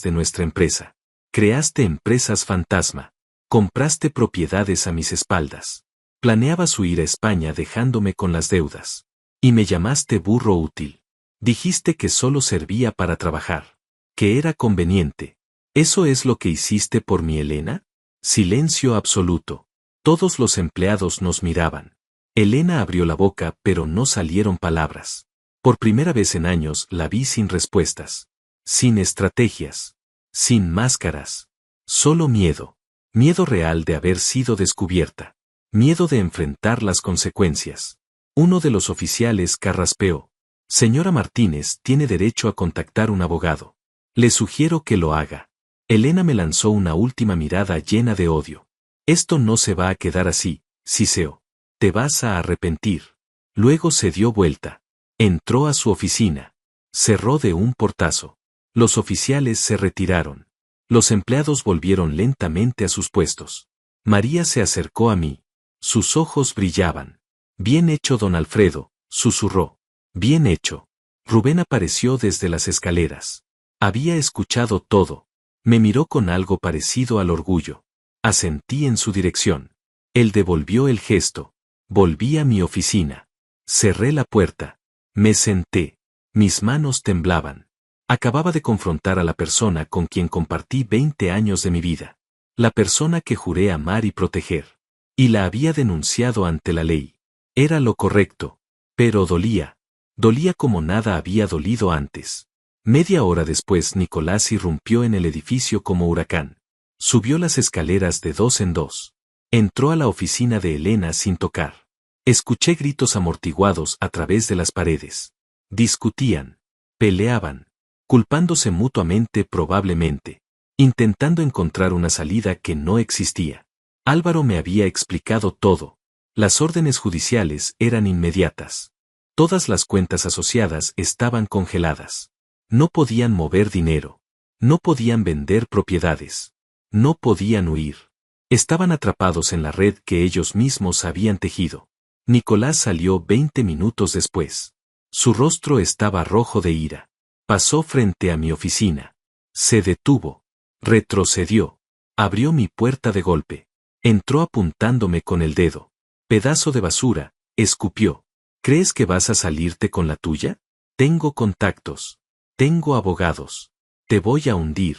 de nuestra empresa. Creaste empresas fantasma. Compraste propiedades a mis espaldas. Planeabas huir a España dejándome con las deudas. Y me llamaste burro útil. Dijiste que solo servía para trabajar. Que era conveniente. ¿Eso es lo que hiciste por mi Elena? Silencio absoluto. Todos los empleados nos miraban. Elena abrió la boca pero no salieron palabras. Por primera vez en años la vi sin respuestas. Sin estrategias. Sin máscaras. Solo miedo. Miedo real de haber sido descubierta. Miedo de enfrentar las consecuencias. Uno de los oficiales carraspeó. Señora Martínez tiene derecho a contactar un abogado. Le sugiero que lo haga. Elena me lanzó una última mirada llena de odio. Esto no se va a quedar así, siseó. Te vas a arrepentir. Luego se dio vuelta. Entró a su oficina. Cerró de un portazo. Los oficiales se retiraron. Los empleados volvieron lentamente a sus puestos. María se acercó a mí. Sus ojos brillaban. Bien hecho, don Alfredo, susurró. Bien hecho. Rubén apareció desde las escaleras. Había escuchado todo. Me miró con algo parecido al orgullo. Asentí en su dirección. Él devolvió el gesto. Volví a mi oficina. Cerré la puerta. Me senté. Mis manos temblaban. Acababa de confrontar a la persona con quien compartí 20 años de mi vida. La persona que juré amar y proteger. Y la había denunciado ante la ley. Era lo correcto. Pero dolía. Dolía como nada había dolido antes. Media hora después Nicolás irrumpió en el edificio como huracán. Subió las escaleras de 2 en 2. Entró a la oficina de Elena sin tocar. Escuché gritos amortiguados a través de las paredes. Discutían. Peleaban. Culpándose mutuamente probablemente. Intentando encontrar una salida que no existía. Álvaro me había explicado todo. Las órdenes judiciales eran inmediatas. Todas las cuentas asociadas estaban congeladas. No podían mover dinero. No podían vender propiedades. No podían huir. Estaban atrapados en la red que ellos mismos habían tejido. Nicolás salió 20 minutos después. Su rostro estaba rojo de ira. Pasó frente a mi oficina. Se detuvo. Retrocedió. Abrió mi puerta de golpe. Entró apuntándome con el dedo. Pedazo de basura, escupió. ¿Crees que vas a salirte con la tuya? Tengo contactos. Tengo abogados. Te voy a hundir.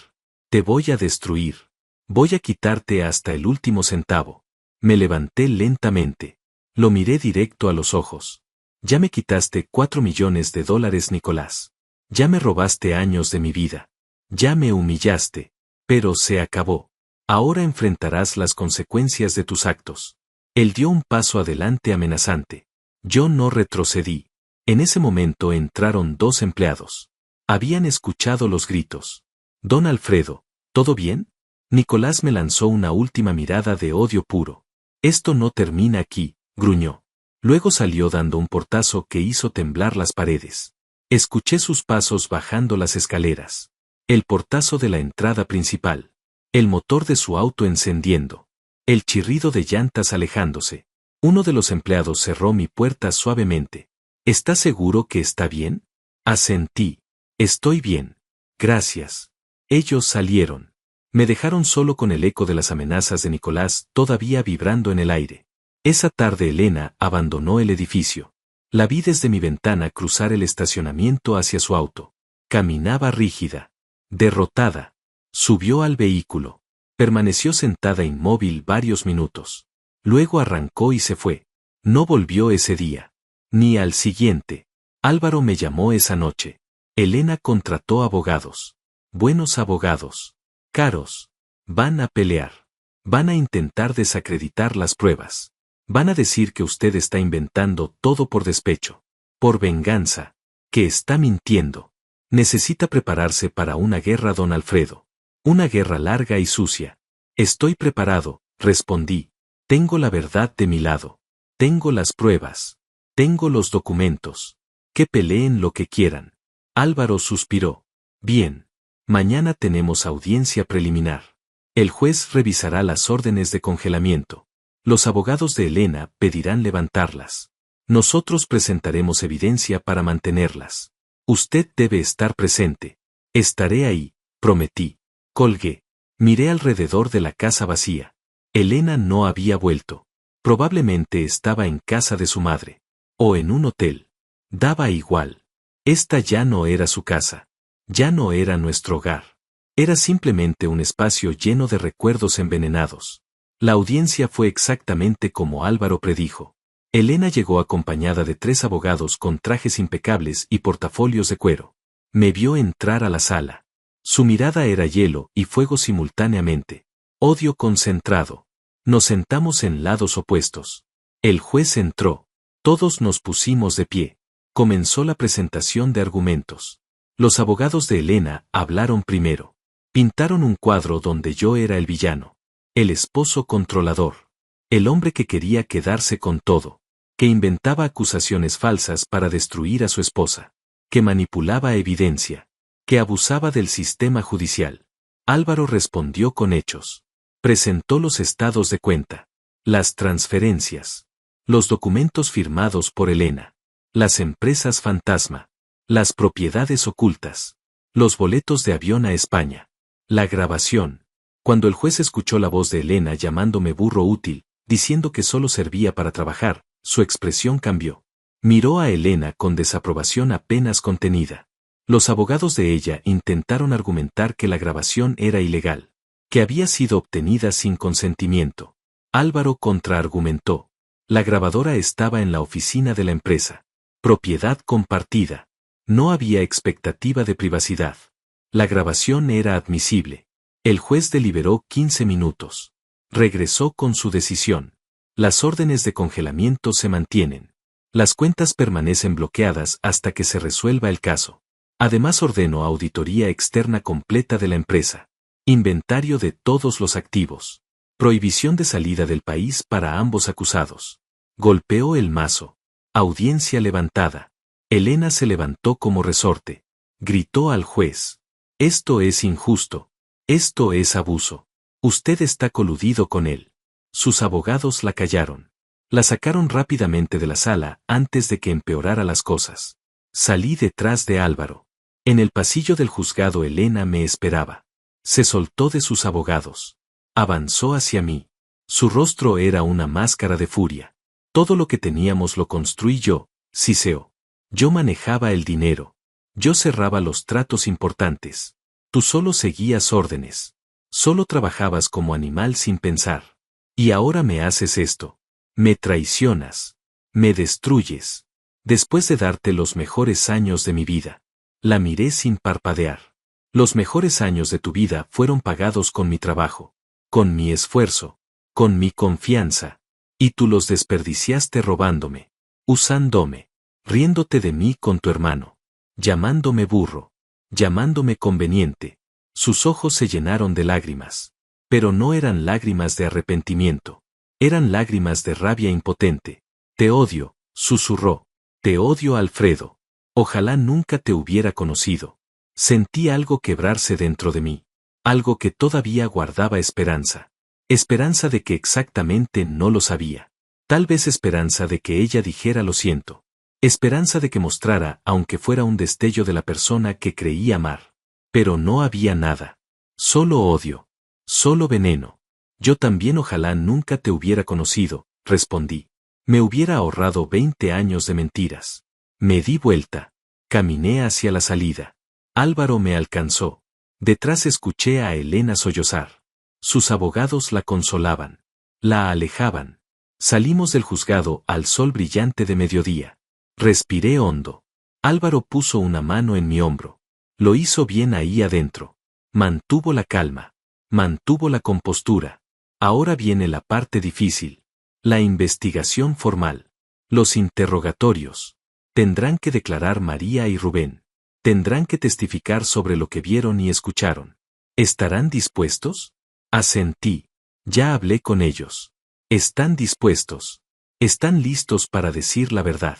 Te voy a destruir. Voy a quitarte hasta el último centavo. Me levanté lentamente. Lo miré directo a los ojos. Ya me quitaste $4 millones, Nicolás. Ya me robaste años de mi vida. Ya me humillaste. Pero se acabó. Ahora enfrentarás las consecuencias de tus actos. Él dio un paso adelante amenazante. Yo no retrocedí. En ese momento entraron 2 empleados. Habían escuchado los gritos. Don Alfredo, ¿todo bien? Nicolás me lanzó una última mirada de odio puro. Esto no termina aquí, gruñó. Luego salió dando un portazo que hizo temblar las paredes. Escuché sus pasos bajando las escaleras. El portazo de la entrada principal. El motor de su auto encendiendo. El chirrido de llantas alejándose. Uno de los empleados cerró mi puerta suavemente. ¿Estás seguro que está bien? Asentí. Estoy bien. Gracias. Ellos salieron. Me dejaron solo con el eco de las amenazas de Nicolás todavía vibrando en el aire. Esa tarde Elena abandonó el edificio. La vi desde mi ventana cruzar el estacionamiento hacia su auto. Caminaba rígida. Derrotada. Subió al vehículo. Permaneció sentada inmóvil varios minutos. Luego arrancó y se fue. No volvió ese día. Ni al siguiente. Álvaro me llamó esa noche. Elena contrató abogados. Buenos abogados. Caros. Van a pelear. Van a intentar desacreditar las pruebas. Van a decir que usted está inventando todo por despecho. Por venganza. Que está mintiendo. Necesita prepararse para una guerra, don Alfredo. Una guerra larga y sucia. Estoy preparado, respondí. Tengo la verdad de mi lado. Tengo las pruebas. Tengo los documentos. Que peleen lo que quieran. Álvaro suspiró. Bien. Mañana tenemos audiencia preliminar. El juez revisará las órdenes de congelamiento. Los abogados de Elena pedirán levantarlas. Nosotros presentaremos evidencia para mantenerlas. Usted debe estar presente. Estaré ahí, prometí. Colgué. Miré alrededor de la casa vacía. Elena no había vuelto. Probablemente estaba en casa de su madre. O en un hotel. Daba igual. Esta ya no era su casa. Ya no era nuestro hogar. Era simplemente un espacio lleno de recuerdos envenenados. La audiencia fue exactamente como Álvaro predijo. Elena llegó acompañada de 3 abogados con trajes impecables y portafolios de cuero. Me vio entrar a la sala. Su mirada era hielo y fuego simultáneamente. Odio concentrado. Nos sentamos en lados opuestos. El juez entró. Todos nos pusimos de pie. Comenzó la presentación de argumentos. Los abogados de Elena hablaron primero. Pintaron un cuadro donde yo era el villano. El esposo controlador. El hombre que quería quedarse con todo. Que inventaba acusaciones falsas para destruir a su esposa. Que manipulaba evidencia. Que abusaba del sistema judicial. Álvaro respondió con hechos. Presentó los estados de cuenta. Las transferencias. Los documentos firmados por Elena. Las empresas fantasma. Las propiedades ocultas. Los boletos de avión a España. La grabación. Cuando el juez escuchó la voz de Elena llamándome burro útil, diciendo que solo servía para trabajar, su expresión cambió. Miró a Elena con desaprobación apenas contenida. Los abogados de ella intentaron argumentar que la grabación era ilegal. Que había sido obtenida sin consentimiento. Álvaro contraargumentó. La grabadora estaba en la oficina de la empresa. Propiedad compartida. No había expectativa de privacidad. La grabación era admisible. El juez deliberó 15 minutos. Regresó con su decisión. Las órdenes de congelamiento se mantienen. Las cuentas permanecen bloqueadas hasta que se resuelva el caso. Además ordenó auditoría externa completa de la empresa. Inventario de todos los activos. Prohibición de salida del país para ambos acusados. Golpeó el mazo. Audiencia levantada. Elena se levantó como resorte. Gritó al juez. Esto es injusto. Esto es abuso. Usted está coludido con él. Sus abogados la callaron. La sacaron rápidamente de la sala antes de que empeorara las cosas. Salí detrás de Álvaro. En el pasillo del juzgado Elena me esperaba. Se soltó de sus abogados. Avanzó hacia mí. Su rostro era una máscara de furia. Todo lo que teníamos lo construí yo, Ciceo. Yo manejaba el dinero. Yo cerraba los tratos importantes. Tú solo seguías órdenes. Solo trabajabas como animal sin pensar. Y ahora me haces esto. Me traicionas. Me destruyes. Después de darte los mejores años de mi vida. La miré sin parpadear. Los mejores años de tu vida fueron pagados con mi trabajo, con mi esfuerzo, con mi confianza. Y tú los desperdiciaste robándome, usándome, riéndote de mí con tu hermano, llamándome burro, llamándome conveniente. Sus ojos se llenaron de lágrimas. Pero no eran lágrimas de arrepentimiento. Eran lágrimas de rabia impotente. Te odio, susurró. Te odio, Alfredo. Ojalá nunca te hubiera conocido. Sentí algo quebrarse dentro de mí. Algo que todavía guardaba esperanza. Esperanza de que exactamente no lo sabía. Tal vez esperanza de que ella dijera lo siento. Esperanza de que mostrara, aunque fuera un destello de la persona que creía amar. Pero no había nada. Solo odio. Solo veneno. Yo también ojalá nunca te hubiera conocido, respondí. Me hubiera ahorrado 20 años de mentiras. Me di vuelta. Caminé hacia la salida. Álvaro me alcanzó. Detrás escuché a Elena sollozar. Sus abogados la consolaban. La alejaban. Salimos del juzgado al sol brillante de mediodía. Respiré hondo. Álvaro puso una mano en mi hombro. Lo hizo bien ahí adentro. Mantuvo la calma. Mantuvo la compostura. Ahora viene la parte difícil. La investigación formal. Los interrogatorios. Tendrán que declarar María y Rubén. Tendrán que testificar sobre lo que vieron y escucharon. ¿Estarán dispuestos? Asentí. Ya hablé con ellos. Están dispuestos. Están listos para decir la verdad.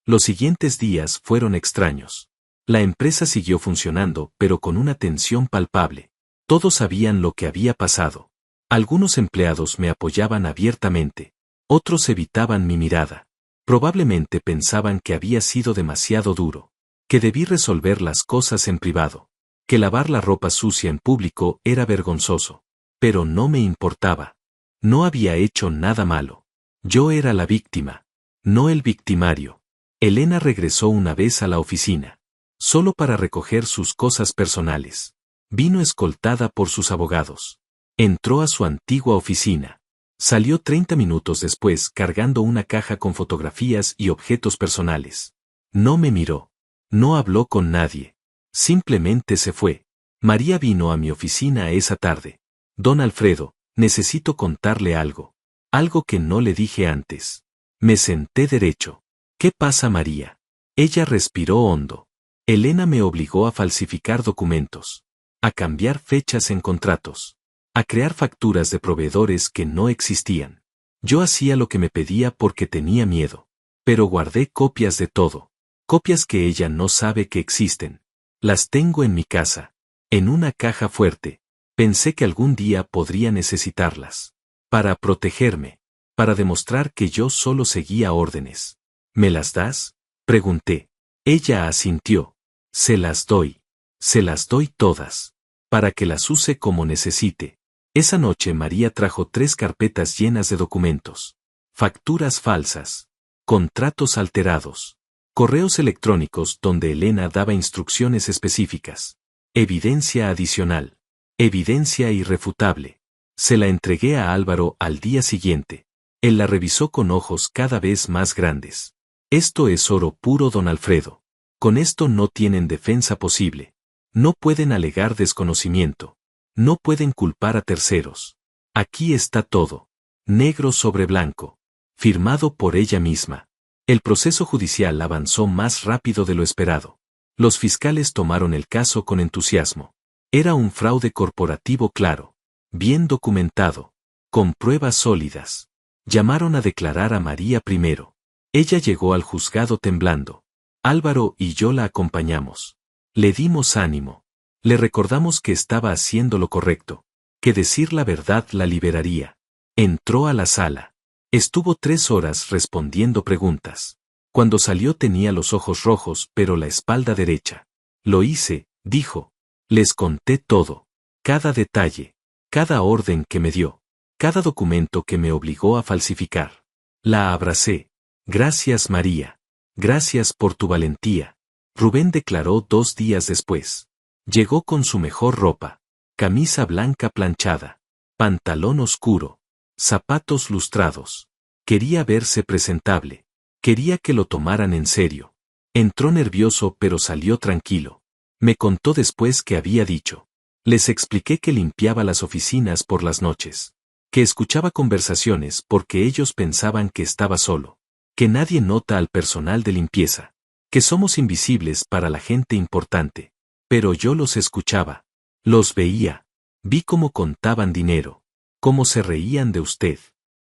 Los siguientes días fueron extraños. La empresa siguió funcionando, pero con una tensión palpable. Todos sabían lo que había pasado. Algunos empleados me apoyaban abiertamente. Otros evitaban mi mirada. Probablemente pensaban que había sido demasiado duro. Que debí resolver las cosas en privado. Que lavar la ropa sucia en público era vergonzoso. Pero no me importaba. No había hecho nada malo. Yo era la víctima. No el victimario. Elena regresó una vez a la oficina. Solo para recoger sus cosas personales. Vino escoltada por sus abogados. Entró a su antigua oficina. Salió 30 minutos después cargando una caja con fotografías y objetos personales. No me miró. No habló con nadie. Simplemente se fue. María vino a mi oficina esa tarde. Don Alfredo, necesito contarle algo. Algo que no le dije antes. Me senté derecho. ¿Qué pasa, María? Ella respiró hondo. Elena me obligó a falsificar documentos. A cambiar fechas en contratos. A crear facturas de proveedores que no existían. Yo hacía lo que me pedía porque tenía miedo. Pero guardé copias de todo. Copias que ella no sabe que existen. Las tengo en mi casa. En una caja fuerte. Pensé que algún día podría necesitarlas. Para protegerme. Para demostrar que yo solo seguía órdenes. ¿Me las das? Pregunté. Ella asintió. Se las doy. Se las doy todas. Para que las use como necesite. Esa noche María trajo 3 carpetas llenas de documentos. Facturas falsas. Contratos alterados. Correos electrónicos donde Elena daba instrucciones específicas. Evidencia adicional. Evidencia irrefutable. Se la entregué a Álvaro al día siguiente. Él la revisó con ojos cada vez más grandes. Esto es oro puro, don Alfredo. Con esto no tienen defensa posible. No pueden alegar desconocimiento. No pueden culpar a terceros. Aquí está todo. Negro sobre blanco. Firmado por ella misma. El proceso judicial avanzó más rápido de lo esperado. Los fiscales tomaron el caso con entusiasmo. Era un fraude corporativo claro. Bien documentado. Con pruebas sólidas. Llamaron a declarar a María primero. Ella llegó al juzgado temblando. Álvaro y yo la acompañamos. Le dimos ánimo. Le recordamos que estaba haciendo lo correcto. Que decir la verdad la liberaría. Entró a la sala. Estuvo 3 horas respondiendo preguntas. Cuando salió tenía los ojos rojos pero la espalda derecha. Lo hice, dijo. Les conté todo. Cada detalle. Cada orden que me dio. Cada documento que me obligó a falsificar. La abracé. Gracias, María. Gracias por tu valentía. Rubén declaró 2 días después. Llegó con su mejor ropa. Camisa blanca planchada. Pantalón oscuro. Zapatos lustrados. Quería verse presentable. Quería que lo tomaran en serio. Entró nervioso pero salió tranquilo. Me contó después que había dicho. Les expliqué que limpiaba las oficinas por las noches. Que escuchaba conversaciones porque ellos pensaban que estaba solo. Que nadie nota al personal de limpieza. Que somos invisibles para la gente importante. Pero yo los escuchaba. Los veía. Vi cómo contaban dinero. Cómo se reían de usted.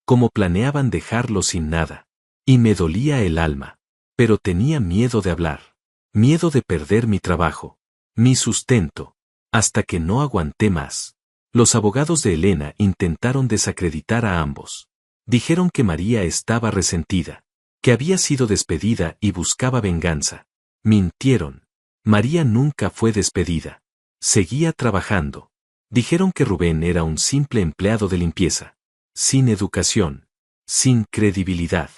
Cómo planeaban dejarlo sin nada. Y me dolía el alma. Pero tenía miedo de hablar. Miedo de perder mi trabajo. Mi sustento. Hasta que no aguanté más. Los abogados de Elena intentaron desacreditar a ambos. Dijeron que María estaba resentida. Que había sido despedida y buscaba venganza. Mintieron. María nunca fue despedida. Seguía trabajando. Dijeron que Rubén era un simple empleado de limpieza. Sin educación. Sin credibilidad.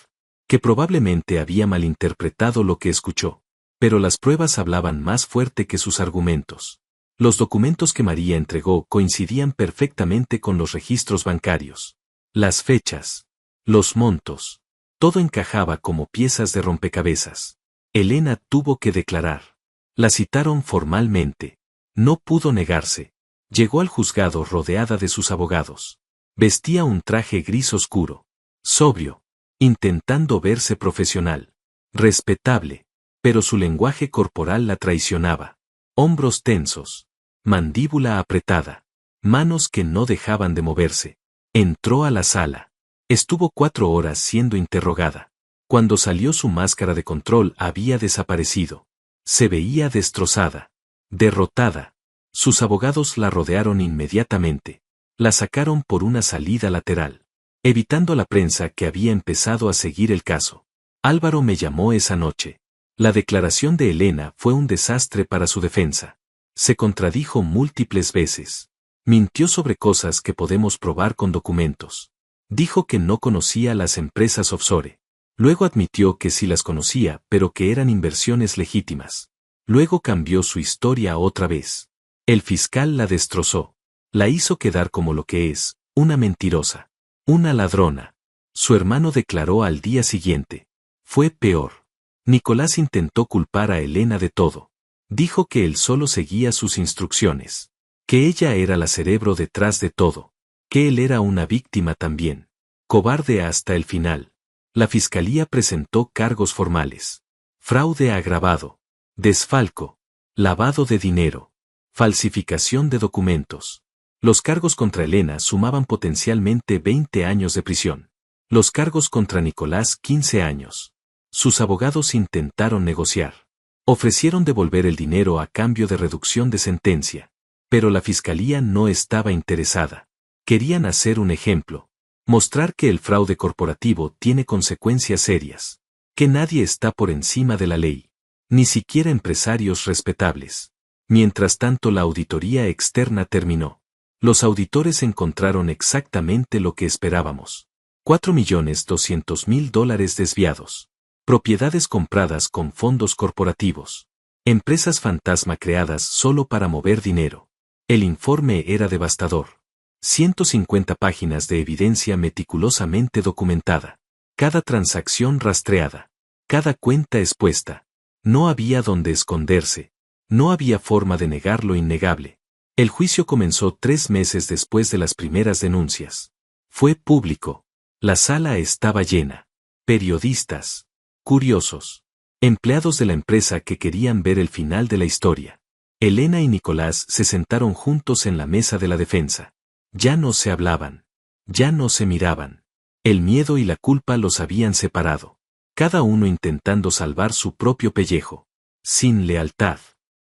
Que probablemente había malinterpretado lo que escuchó. Pero las pruebas hablaban más fuerte que sus argumentos. Los documentos que María entregó coincidían perfectamente con los registros bancarios. Las fechas. Los montos. Todo encajaba como piezas de rompecabezas. Elena tuvo que declarar. La citaron formalmente. No pudo negarse. Llegó al juzgado rodeada de sus abogados. Vestía un traje gris oscuro. Sobrio. Intentando verse profesional. Respetable. Pero su lenguaje corporal la traicionaba. Hombros tensos. Mandíbula apretada. Manos que no dejaban de moverse. Entró a la sala. Estuvo 4 horas siendo interrogada. Cuando salió su máscara de control había desaparecido. Se veía destrozada. Derrotada. Sus abogados la rodearon inmediatamente. La sacaron por una salida lateral. Evitando a la prensa que había empezado a seguir el caso. Álvaro me llamó esa noche. La declaración de Elena fue un desastre para su defensa. Se contradijo múltiples veces. Mintió sobre cosas que podemos probar con documentos. Dijo que no conocía las empresas offshore. Luego admitió que sí las conocía, pero que eran inversiones legítimas. Luego cambió su historia otra vez. El fiscal la destrozó. La hizo quedar como lo que es, una mentirosa. Una ladrona. Su hermano declaró al día siguiente. Fue peor. Nicolás intentó culpar a Elena de todo. Dijo que él solo seguía sus instrucciones. Que ella era la cerebro detrás de todo. Que él era una víctima también. Cobarde hasta el final. La fiscalía presentó cargos formales. Fraude agravado. Desfalco. Lavado de dinero. Falsificación de documentos. Los cargos contra Elena sumaban potencialmente 20 años de prisión. Los cargos contra Nicolás 15 años. Sus abogados intentaron negociar. Ofrecieron devolver el dinero a cambio de reducción de sentencia. Pero la fiscalía no estaba interesada. Querían hacer un ejemplo. Mostrar que el fraude corporativo tiene consecuencias serias. Que nadie está por encima de la ley. Ni siquiera empresarios respetables. Mientras tanto la auditoría externa terminó. Los auditores encontraron exactamente lo que esperábamos. $4.200.000 desviados. Propiedades compradas con fondos corporativos. Empresas fantasma creadas solo para mover dinero. El informe era devastador. 150 páginas de evidencia meticulosamente documentada. Cada transacción rastreada. Cada cuenta expuesta. No había donde esconderse. No había forma de negar lo innegable. El juicio comenzó 3 meses después de las primeras denuncias. Fue público. La sala estaba llena. Periodistas. Curiosos. Empleados de la empresa que querían ver el final de la historia. Elena y Nicolás se sentaron juntos en la mesa de la defensa. Ya no se hablaban. Ya no se miraban. El miedo y la culpa los habían separado. Cada uno intentando salvar su propio pellejo. Sin lealtad.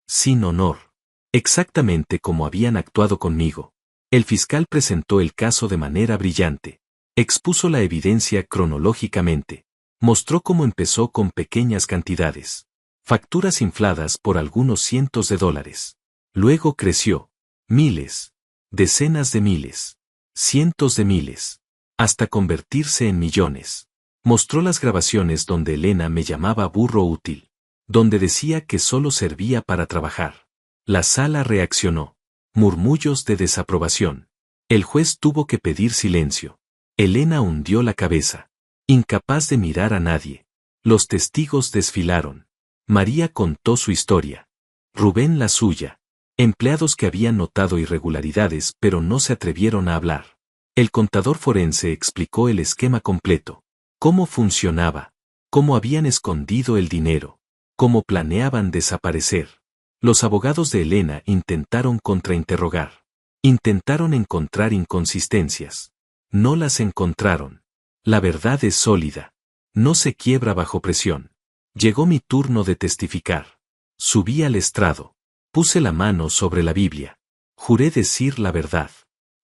Sin honor. Exactamente como habían actuado conmigo. El fiscal presentó el caso de manera brillante. Expuso la evidencia cronológicamente. Mostró cómo empezó con pequeñas cantidades. Facturas infladas por algunos cientos de dólares. Luego creció. Miles. Decenas de miles. Cientos de miles. Hasta convertirse en millones. Mostró las grabaciones donde Elena me llamaba burro útil. Donde decía que solo servía para trabajar. La sala reaccionó. Murmullos de desaprobación. El juez tuvo que pedir silencio. Elena hundió la cabeza. Incapaz de mirar a nadie. Los testigos desfilaron. María contó su historia. Rubén la suya. Empleados que habían notado irregularidades pero no se atrevieron a hablar. El contador forense explicó el esquema completo. Cómo funcionaba. Cómo habían escondido el dinero. Cómo planeaban desaparecer. Los abogados de Elena intentaron contrainterrogar. Intentaron encontrar inconsistencias. No las encontraron. La verdad es sólida. No se quiebra bajo presión. Llegó mi turno de testificar. Subí al estrado. Puse la mano sobre la Biblia. Juré decir la verdad.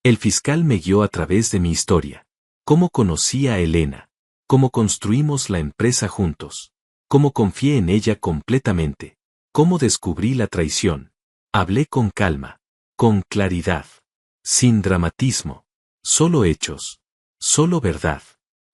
El fiscal me guió a través de mi historia. Cómo conocí a Elena. Cómo construimos la empresa juntos. Cómo confié en ella completamente. Cómo descubrí la traición. Hablé con calma. Con claridad. Sin dramatismo. Solo hechos. Solo verdad.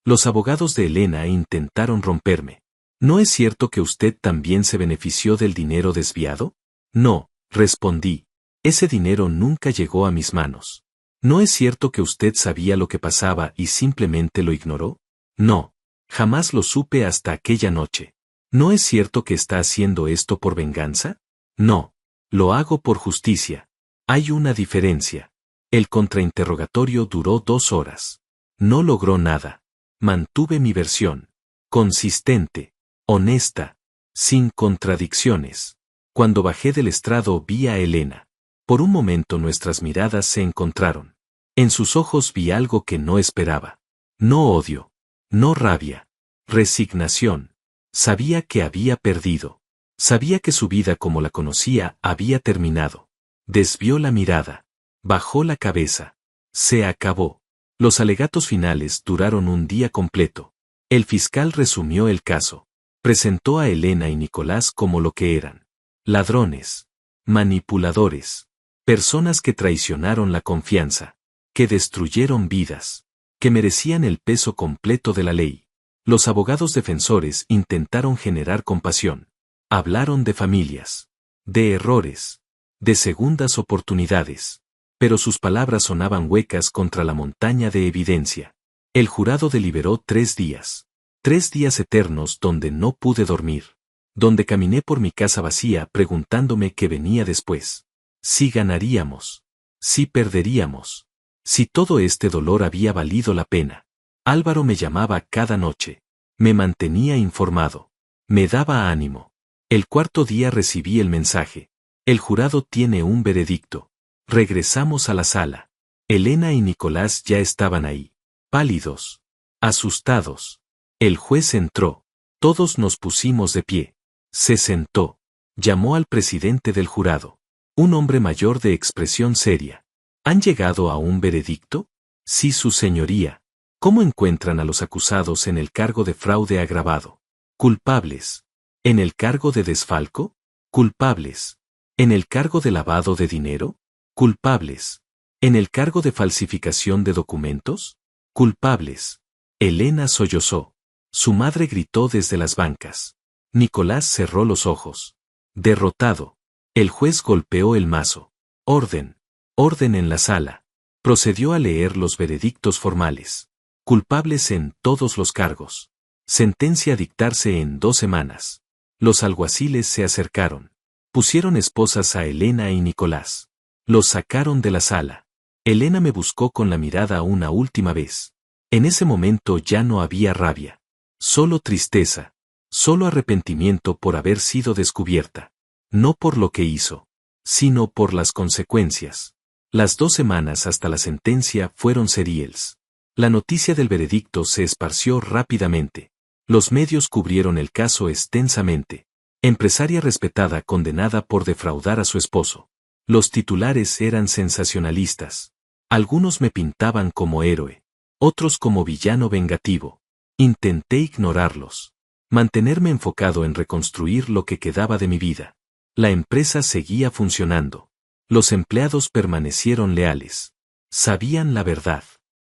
Los abogados de Elena intentaron romperme. ¿No es cierto que usted también se benefició del dinero desviado? No, respondí. Ese dinero nunca llegó a mis manos. ¿No es cierto que usted sabía lo que pasaba y simplemente lo ignoró? No, jamás lo supe hasta aquella noche. ¿No es cierto que está haciendo esto por venganza? No, lo hago por justicia. Hay una diferencia. El contrainterrogatorio duró 2 horas. No logró nada. Mantuve mi versión. Consistente. Honesta. Sin contradicciones. Cuando bajé del estrado vi a Elena. Por un momento nuestras miradas se encontraron. En sus ojos vi algo que no esperaba. No odio. No rabia. Resignación. Sabía que había perdido. Sabía que su vida como la conocía había terminado. Desvió la mirada. Bajó la cabeza. Se acabó. Los alegatos finales duraron un día completo. El fiscal resumió el caso. Presentó a Elena y Nicolás como lo que eran. Ladrones. Manipuladores. Personas que traicionaron la confianza. Que destruyeron vidas. Que merecían el peso completo de la ley. Los abogados defensores intentaron generar compasión. Hablaron de familias. De errores. De segundas oportunidades. Pero sus palabras sonaban huecas contra la montaña de evidencia. El jurado deliberó 3 días. 3 días eternos donde no pude dormir. Donde caminé por mi casa vacía preguntándome qué venía después. Si ganaríamos. Si perderíamos. Si todo este dolor había valido la pena. Álvaro me llamaba cada noche. Me mantenía informado. Me daba ánimo. El 4.º día recibí el mensaje. El jurado tiene un veredicto. Regresamos a la sala. Elena y Nicolás ya estaban ahí. Pálidos. Asustados. El juez entró. Todos nos pusimos de pie. Se sentó. Llamó al presidente del jurado. Un hombre mayor de expresión seria. ¿Han llegado a un veredicto? Sí, su señoría. ¿Cómo encuentran a los acusados en el cargo de fraude agravado? Culpables. ¿En el cargo de desfalco? Culpables. ¿En el cargo de lavado de dinero? Culpables. ¿En el cargo de falsificación de documentos? Culpables. Elena sollozó. Su madre gritó desde las bancas. Nicolás cerró los ojos. Derrotado. El juez golpeó el mazo. Orden. Orden en la sala. Procedió a leer los veredictos formales. Culpables en todos los cargos. Sentencia a dictarse en 2 semanas. Los alguaciles se acercaron. Pusieron esposas a Elena y Nicolás. Los sacaron de la sala. Elena me buscó con la mirada una última vez. En ese momento ya no había rabia. Solo tristeza. Solo arrepentimiento por haber sido descubierta. No por lo que hizo, sino por las consecuencias. Las 2 semanas hasta la sentencia fueron seriales. La noticia del veredicto se esparció rápidamente. Los medios cubrieron el caso extensamente. Empresaria respetada condenada por defraudar a su esposo. Los titulares eran sensacionalistas. Algunos me pintaban como héroe. Otros como villano vengativo. Intenté ignorarlos. Mantenerme enfocado en reconstruir lo que quedaba de mi vida. La empresa seguía funcionando. Los empleados permanecieron leales. Sabían la verdad.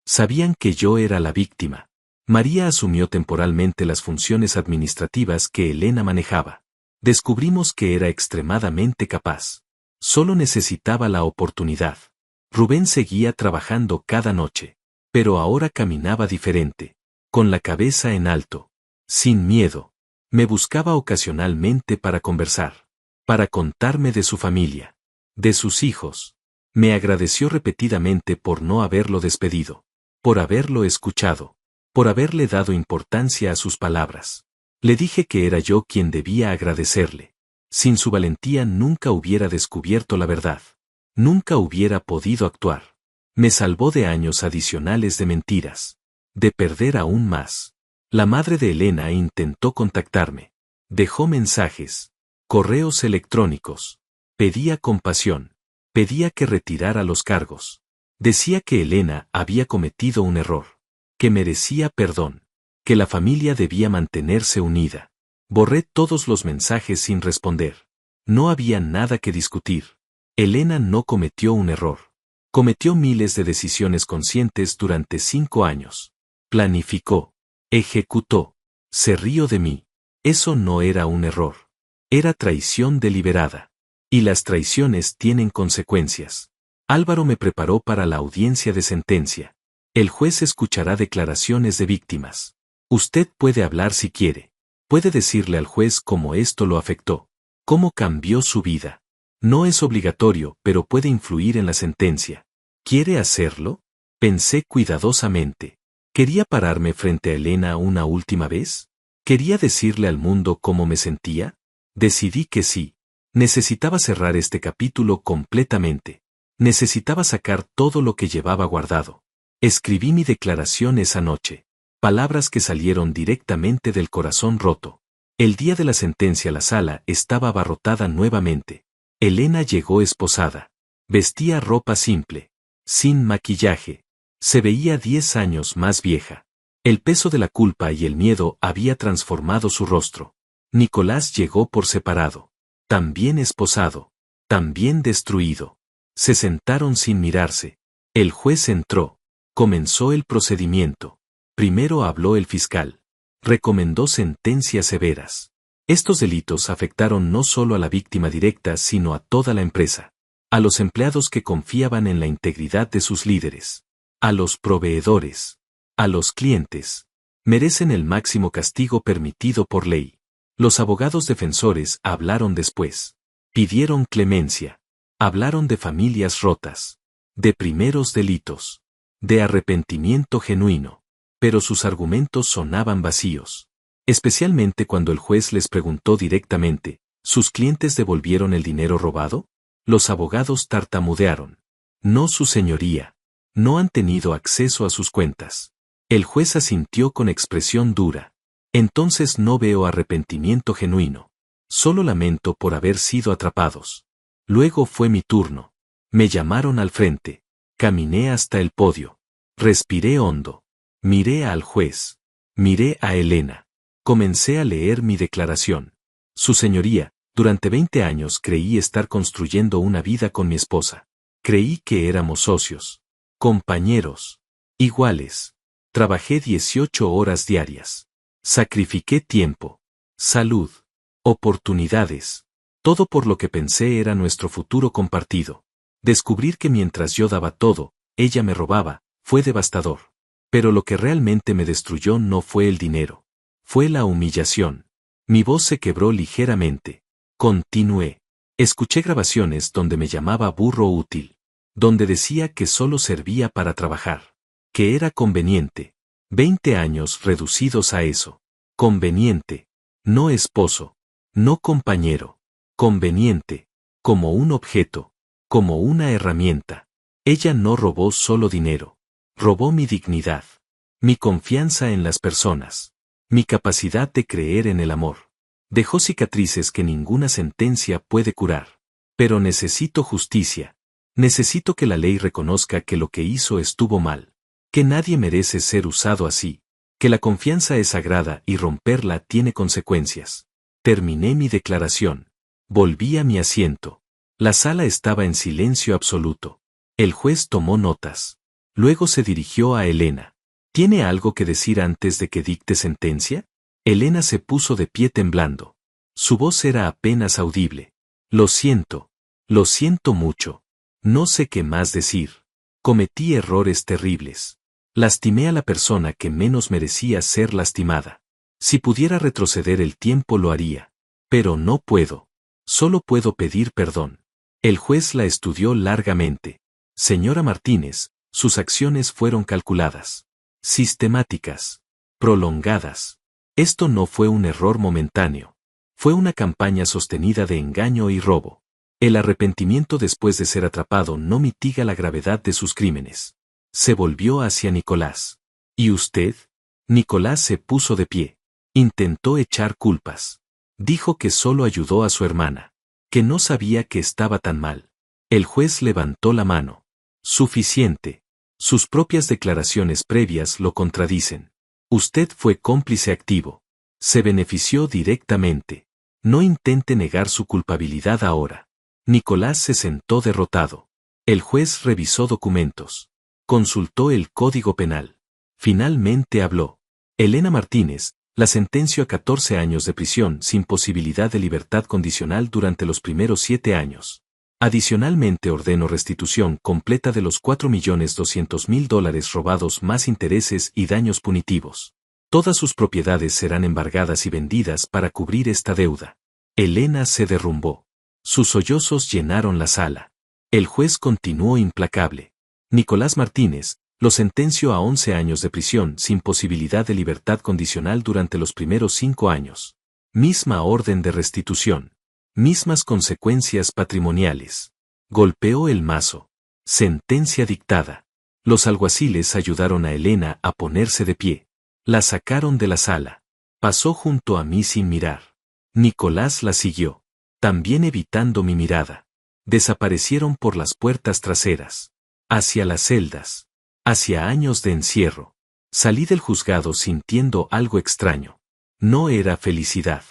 Sabían que yo era la víctima. María asumió temporalmente las funciones administrativas que Elena manejaba. Descubrimos que era extremadamente capaz. Solo necesitaba la oportunidad. Rubén seguía trabajando cada noche, pero ahora caminaba diferente, con la cabeza en alto, sin miedo. Me buscaba ocasionalmente para conversar, para contarme de su familia, de sus hijos. Me agradeció repetidamente por no haberlo despedido, por haberlo escuchado, por haberle dado importancia a sus palabras. Le dije que era yo quien debía agradecerle. Sin su valentía nunca hubiera descubierto la verdad. Nunca hubiera podido actuar. Me salvó de años adicionales de mentiras. De perder aún más. La madre de Elena intentó contactarme. Dejó mensajes. Correos electrónicos. Pedía compasión. Pedía que retirara los cargos. Decía que Elena había cometido un error. Que merecía perdón. Que la familia debía mantenerse unida. Borré todos los mensajes sin responder. No había nada que discutir. Elena no cometió un error. Cometió miles de decisiones conscientes durante 5 años. Planificó. Ejecutó. Se rió de mí. Eso no era un error. Era traición deliberada. Y las traiciones tienen consecuencias. Álvaro me preparó para la audiencia de sentencia. El juez escuchará declaraciones de víctimas. Usted puede hablar si quiere. Puede decirle al juez cómo esto lo afectó. Cómo cambió su vida. No es obligatorio, pero puede influir en la sentencia. ¿Quiere hacerlo? Pensé cuidadosamente. ¿Quería pararme frente a Elena una última vez? ¿Quería decirle al mundo cómo me sentía? Decidí que sí. Necesitaba cerrar este capítulo completamente. Necesitaba sacar todo lo que llevaba guardado. Escribí mi declaración esa noche. Palabras que salieron directamente del corazón roto. El día de la sentencia la sala estaba abarrotada nuevamente. Elena llegó esposada. Vestía ropa simple. Sin maquillaje. Se veía 10 años más vieja. El peso de la culpa y el miedo había transformado su rostro. Nicolás llegó por separado. También esposado. También destruido. Se sentaron sin mirarse. El juez entró. Comenzó el procedimiento. Primero habló el fiscal. Recomendó sentencias severas. Estos delitos afectaron no solo a la víctima directa sino a toda la empresa. A los empleados que confiaban en la integridad de sus líderes. A los proveedores. A los clientes. Merecen el máximo castigo permitido por ley. Los abogados defensores hablaron después. Pidieron clemencia. Hablaron de familias rotas. De primeros delitos. De arrepentimiento genuino. Pero sus argumentos sonaban vacíos. Especialmente cuando el juez les preguntó directamente, ¿sus clientes devolvieron el dinero robado? Los abogados tartamudearon. No, su señoría. No han tenido acceso a sus cuentas. El juez asintió con expresión dura. Entonces no veo arrepentimiento genuino. Solo lamento por haber sido atrapados. Luego fue mi turno. Me llamaron al frente. Caminé hasta el podio. Respiré hondo. Miré al juez. Miré a Elena. Comencé a leer mi declaración. Su señoría, durante 20 años creí estar construyendo una vida con mi esposa. Creí que éramos socios. Compañeros. Iguales. Trabajé 18 horas diarias. Sacrifiqué tiempo. Salud. Oportunidades. Todo por lo que pensé era nuestro futuro compartido. Descubrir que mientras yo daba todo, ella me robaba, fue devastador. Pero lo que realmente me destruyó no fue el dinero. Fue la humillación. Mi voz se quebró ligeramente. Continué. Escuché grabaciones donde me llamaba burro útil. Donde decía que solo servía para trabajar. Que era conveniente. 20 años reducidos a eso. Conveniente. No esposo. No compañero. Conveniente. Como un objeto. Como una herramienta. Ella no robó solo dinero. Robó mi dignidad. Mi confianza en las personas. Mi capacidad de creer en el amor. Dejó cicatrices que ninguna sentencia puede curar. Pero necesito justicia. Necesito que la ley reconozca que lo que hizo estuvo mal. Que nadie merece ser usado así. que la confianza es sagrada y romperla tiene consecuencias. Terminé mi declaración. Volví a mi asiento. La sala estaba en silencio absoluto. El juez tomó notas. Luego se dirigió a Elena. ¿Tiene algo que decir antes de que dicte sentencia? Elena se puso de pie temblando. Su voz era apenas audible. Lo siento mucho. No sé qué más decir. Cometí errores terribles. Lastimé a la persona que menos merecía ser lastimada. Si pudiera retroceder el tiempo lo haría. Pero no puedo. Solo puedo pedir perdón. El juez la estudió largamente. Señora Martínez, sus acciones fueron calculadas, sistemáticas, prolongadas. Esto no fue un error momentáneo. Fue una campaña sostenida de engaño y robo. El arrepentimiento después de ser atrapado no mitiga la gravedad de sus crímenes. Se volvió hacia Nicolás. ¿Y usted? Nicolás se puso de pie. Intentó echar culpas. Dijo que solo ayudó a su hermana, que no sabía que estaba tan mal. El juez levantó la mano. Suficiente. Sus propias declaraciones previas lo contradicen. Usted fue cómplice activo. Se benefició directamente. No intente negar su culpabilidad ahora. Nicolás se sentó derrotado. El juez revisó documentos. Consultó el Código Penal. Finalmente habló. Elena Martínez, la sentenció a 14 años de prisión sin posibilidad de libertad condicional durante los primeros 7 años. Adicionalmente ordeno restitución completa de los $4.200.000 robados más intereses y daños punitivos. Todas sus propiedades serán embargadas y vendidas para cubrir esta deuda. Elena se derrumbó. Sus sollozos llenaron la sala. El juez continuó implacable. Nicolás Martínez, lo sentenció a 11 años de prisión sin posibilidad de libertad condicional durante los primeros 5 años. Misma orden de restitución. Mismas consecuencias patrimoniales. Golpeó el mazo. Sentencia dictada. Los alguaciles ayudaron a Elena a ponerse de pie. La sacaron de la sala. Pasó junto a mí sin mirar. Nicolás la siguió. También evitando mi mirada. Desaparecieron por las puertas traseras. Hacia las celdas. Hacia años de encierro. Salí del juzgado sintiendo algo extraño. No era felicidad.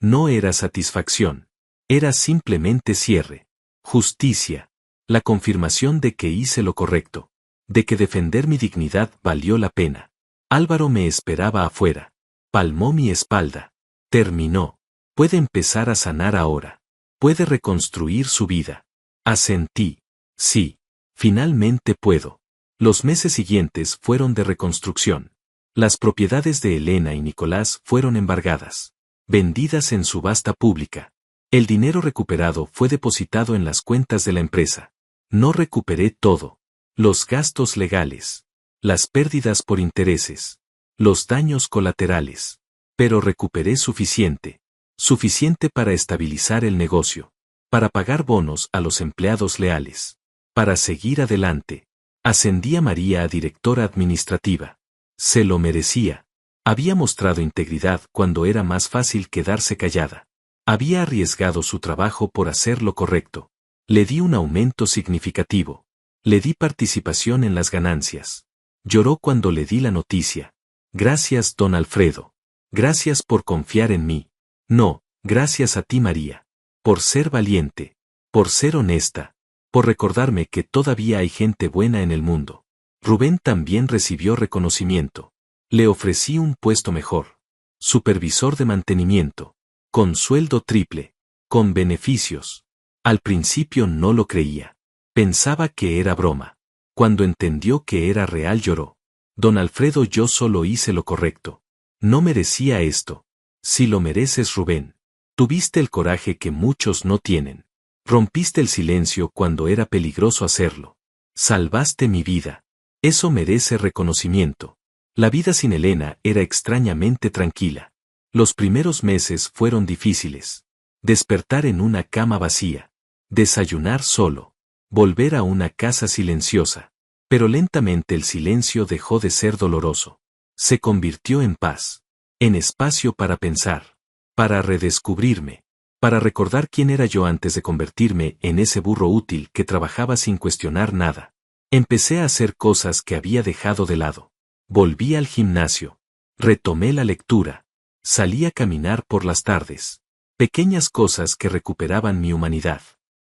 No era satisfacción. Era simplemente cierre. Justicia. La confirmación de que hice lo correcto. De que defender mi dignidad valió la pena. Álvaro me esperaba afuera. Palmó mi espalda. Terminó. Puede empezar a sanar ahora. Puede reconstruir su vida. Asentí. Sí. Finalmente puedo. Los meses siguientes fueron de reconstrucción. Las propiedades de Elena y Nicolás fueron embargadas. Vendidas en subasta pública. El dinero recuperado fue depositado en las cuentas de la empresa. No recuperé todo. Los gastos legales. Las pérdidas por intereses. Los daños colaterales. Pero recuperé suficiente. Suficiente para estabilizar el negocio. Para pagar bonos a los empleados leales. Para seguir adelante. Ascendí a María a directora administrativa. Se lo merecía. Había mostrado integridad cuando era más fácil quedarse callada. Había arriesgado su trabajo por hacer lo correcto. Le di un aumento significativo. Le di participación en las ganancias. Lloró cuando le di la noticia. Gracias, don Alfredo. Gracias por confiar en mí. No, gracias a ti, María. Por ser valiente. Por ser honesta. Por recordarme que todavía hay gente buena en el mundo. Rubén también recibió reconocimiento. Le ofrecí un puesto mejor. Supervisor de mantenimiento. Con sueldo triple. Con beneficios. Al principio no lo creía. Pensaba que era broma. Cuando entendió que era real lloró. Don Alfredo, yo solo hice lo correcto. No merecía esto. Si lo mereces, Rubén. Tuviste el coraje que muchos no tienen. Rompiste el silencio cuando era peligroso hacerlo. Salvaste mi vida. Eso merece reconocimiento. La vida sin Elena era extrañamente tranquila. Los primeros meses fueron difíciles. Despertar en una cama vacía. Desayunar solo. Volver a una casa silenciosa. Pero lentamente el silencio dejó de ser doloroso. Se convirtió en paz. En espacio para pensar. Para redescubrirme. Para recordar quién era yo antes de convertirme en ese burro útil que trabajaba sin cuestionar nada. Empecé a hacer cosas que había dejado de lado. Volví al gimnasio. Retomé la lectura. Salí a caminar por las tardes. Pequeñas cosas que recuperaban mi humanidad.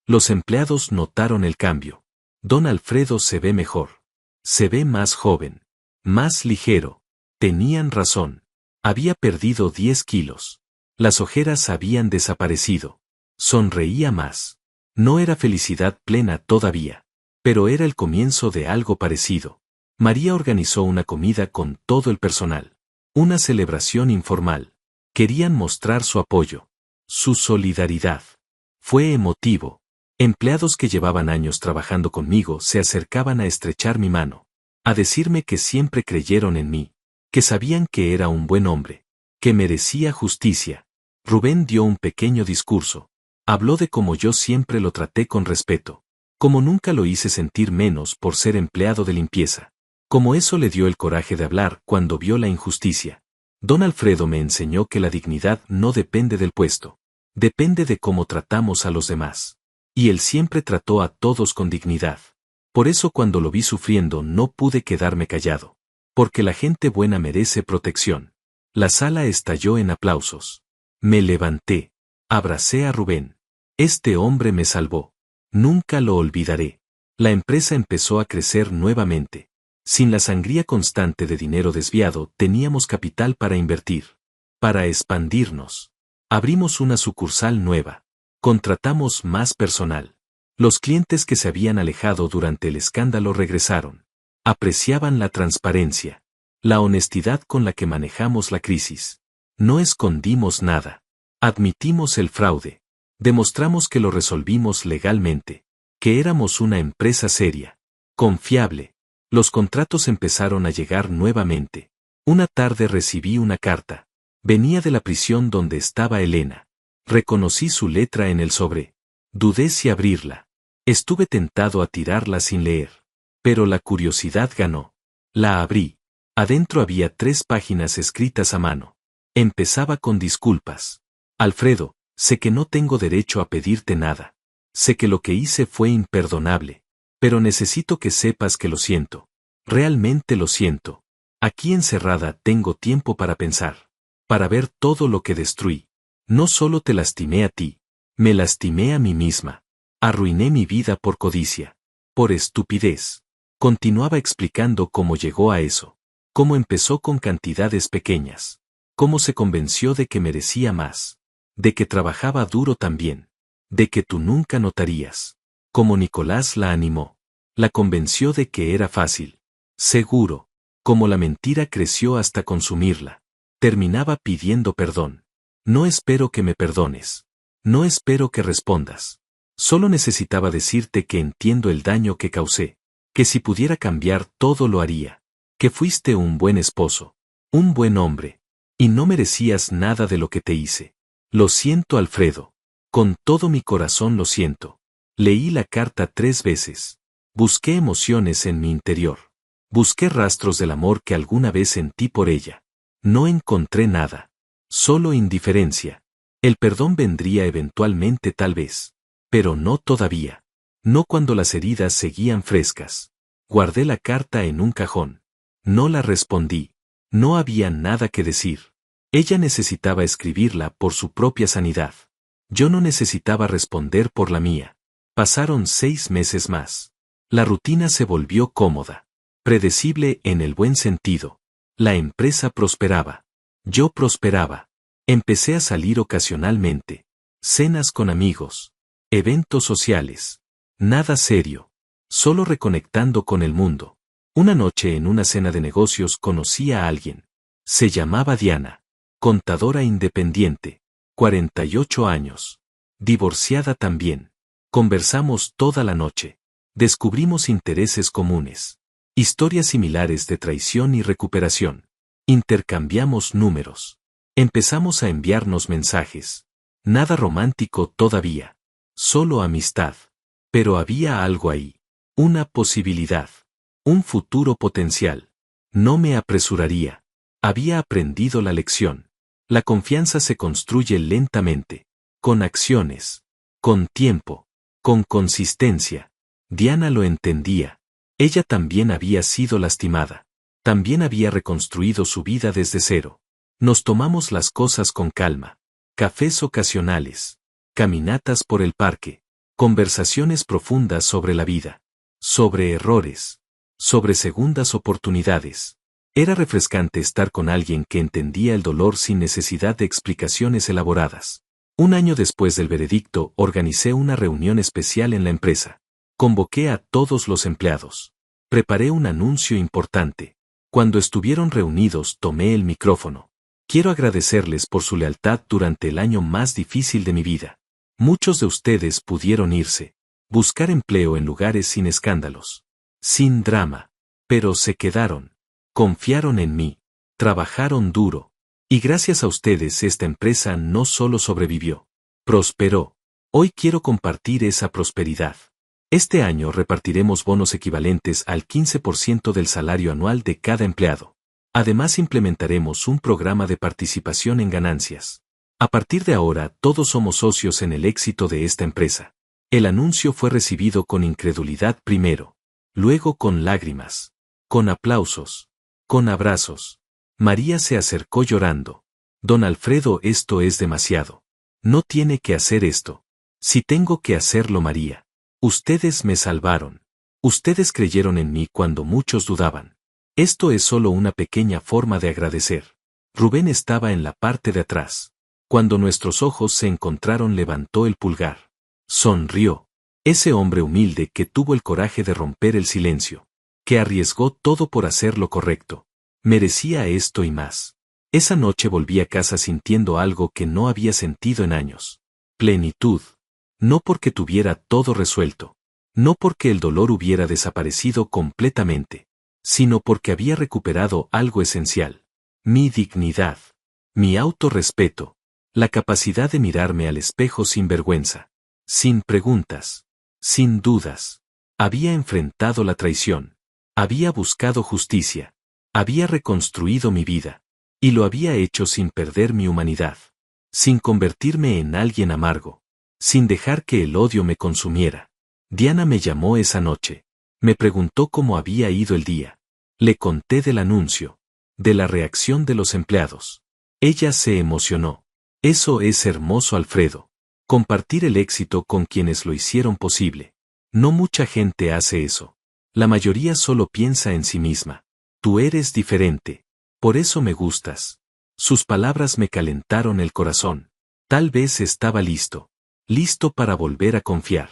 Los empleados notaron el cambio. Don Alfredo se ve mejor. Se ve más joven. Más ligero. Tenían razón. Había perdido 10 kilos. Las ojeras habían desaparecido. Sonreía más. No era felicidad plena todavía. Pero era el comienzo de algo parecido. María organizó una comida con todo el personal. Una celebración informal. Querían mostrar su apoyo. Su solidaridad. Fue emotivo. Empleados que llevaban años trabajando conmigo se acercaban a estrechar mi mano. A decirme que siempre creyeron en mí. Que sabían que era un buen hombre. Que merecía justicia. Rubén dio un pequeño discurso. Habló de cómo yo siempre lo traté con respeto. Como nunca lo hice sentir menos por ser empleado de limpieza. Como eso le dio el coraje de hablar cuando vio la injusticia. Don Alfredo me enseñó que la dignidad no depende del puesto. Depende de cómo tratamos a los demás. Y él siempre trató a todos con dignidad. Por eso cuando lo vi sufriendo no pude quedarme callado. Porque la gente buena merece protección. La sala estalló en aplausos. Me levanté. Abracé a Rubén. Este hombre me salvó. Nunca lo olvidaré. La empresa empezó a crecer nuevamente. Sin la sangría constante de dinero desviado, teníamos capital para invertir. Para expandirnos. Abrimos una sucursal nueva. Contratamos más personal. Los clientes que se habían alejado durante el escándalo regresaron. Apreciaban la transparencia. La honestidad con la que manejamos la crisis. No escondimos nada. Admitimos el fraude. Demostramos que lo resolvimos legalmente. Que éramos una empresa seria. Confiable. Los contratos empezaron a llegar nuevamente. Una tarde recibí una carta. Venía de la prisión donde estaba Elena. Reconocí su letra en el sobre. Dudé si abrirla. Estuve tentado a tirarla sin leer. Pero la curiosidad ganó. La abrí. Adentro había 3 páginas escritas a mano. Empezaba con disculpas. Alfredo, sé que no tengo derecho a pedirte nada. Sé que lo que hice fue imperdonable. Pero necesito que sepas que lo siento. Realmente lo siento. Aquí encerrada tengo tiempo para pensar. Para ver todo lo que destruí. No solo te lastimé a ti. Me lastimé a mí misma. Arruiné mi vida por codicia. Por estupidez. Continuaba explicando cómo llegó a eso. Cómo empezó con cantidades pequeñas. Cómo se convenció de que merecía más. De que trabajaba duro también. De que tú nunca notarías. Como Nicolás la animó. La convenció de que era fácil. Seguro. Como la mentira creció hasta consumirla. Terminaba pidiendo perdón. No espero que me perdones. No espero que respondas. Solo necesitaba decirte que entiendo el daño que causé. Que si pudiera cambiar todo lo haría. Que fuiste un buen esposo. Un buen hombre. Y no merecías nada de lo que te hice. Lo siento, Alfredo. Con todo mi corazón lo siento. Leí la carta 3 veces. Busqué emociones en mi interior. Busqué rastros del amor que alguna vez sentí por ella. No encontré nada. Solo indiferencia. El perdón vendría eventualmente tal vez. Pero no todavía. No cuando las heridas seguían frescas. Guardé la carta en un cajón. No la respondí. No había nada que decir. Ella necesitaba escribirla por su propia sanidad. Yo no necesitaba responder por la mía. Pasaron 6 meses más. La rutina se volvió cómoda. Predecible en el buen sentido. La empresa prosperaba. Yo prosperaba. Empecé a salir ocasionalmente. Cenas con amigos. Eventos sociales. Nada serio. Solo reconectando con el mundo. Una noche en una cena de negocios conocí a alguien. Se llamaba Diana. Contadora independiente. 48 años. Divorciada también. Conversamos toda la noche. Descubrimos intereses comunes. Historias similares de traición y recuperación. Intercambiamos números. Empezamos a enviarnos mensajes. Nada romántico todavía. Solo amistad. Pero había algo ahí. Una posibilidad. Un futuro potencial. No me apresuraría. Había aprendido la lección. La confianza se construye lentamente. Con acciones. Con tiempo. Con consistencia. Diana lo entendía. Ella también había sido lastimada. También había reconstruido su vida desde cero. Nos tomamos las cosas con calma. Cafés ocasionales. Caminatas por el parque. Conversaciones profundas sobre la vida. Sobre errores. Sobre segundas oportunidades. Era refrescante estar con alguien que entendía el dolor sin necesidad de explicaciones elaboradas. Un año después del veredicto, organicé una reunión especial en la empresa. Convoqué a todos los empleados. Preparé un anuncio importante. Cuando estuvieron reunidos, tomé el micrófono. Quiero agradecerles por su lealtad durante el año más difícil de mi vida. Muchos de ustedes pudieron irse, buscar empleo en lugares sin escándalos, sin drama, pero se quedaron. Confiaron en mí, trabajaron duro, y gracias a ustedes esta empresa no solo sobrevivió, prosperó. Hoy quiero compartir esa prosperidad. Este año repartiremos bonos equivalentes al 15% del salario anual de cada empleado. Además implementaremos un programa de participación en ganancias. A partir de ahora todos somos socios en el éxito de esta empresa. El anuncio fue recibido con incredulidad primero, luego con lágrimas, con aplausos, con abrazos. María se acercó llorando. Don Alfredo, esto es demasiado. No tiene que hacer esto. Si tengo que hacerlo, María. Ustedes me salvaron. Ustedes creyeron en mí cuando muchos dudaban. Esto es solo una pequeña forma de agradecer. Rubén estaba en la parte de atrás. Cuando nuestros ojos se encontraron, levantó el pulgar. Sonrió. Ese hombre humilde que tuvo el coraje de romper el silencio. Que arriesgó todo por hacer lo correcto. Merecía esto y más. Esa noche volví a casa sintiendo algo que no había sentido en años. Plenitud. No porque tuviera todo resuelto. No porque el dolor hubiera desaparecido completamente. Sino porque había recuperado algo esencial. Mi dignidad. Mi autorrespeto. La capacidad de mirarme al espejo sin vergüenza. Sin preguntas. Sin dudas. Había enfrentado la traición. Había buscado justicia. Había reconstruido mi vida. Y lo había hecho sin perder mi humanidad. Sin convertirme en alguien amargo. Sin dejar que el odio me consumiera. Diana me llamó esa noche. Me preguntó cómo había ido el día. Le conté del anuncio. De la reacción de los empleados. Ella se emocionó. Eso es hermoso, Alfredo. Compartir el éxito con quienes lo hicieron posible. No mucha gente hace eso. La mayoría solo piensa en sí misma. Tú eres diferente. Por eso me gustas. Sus palabras me calentaron el corazón. Tal vez estaba listo. Listo para volver a confiar.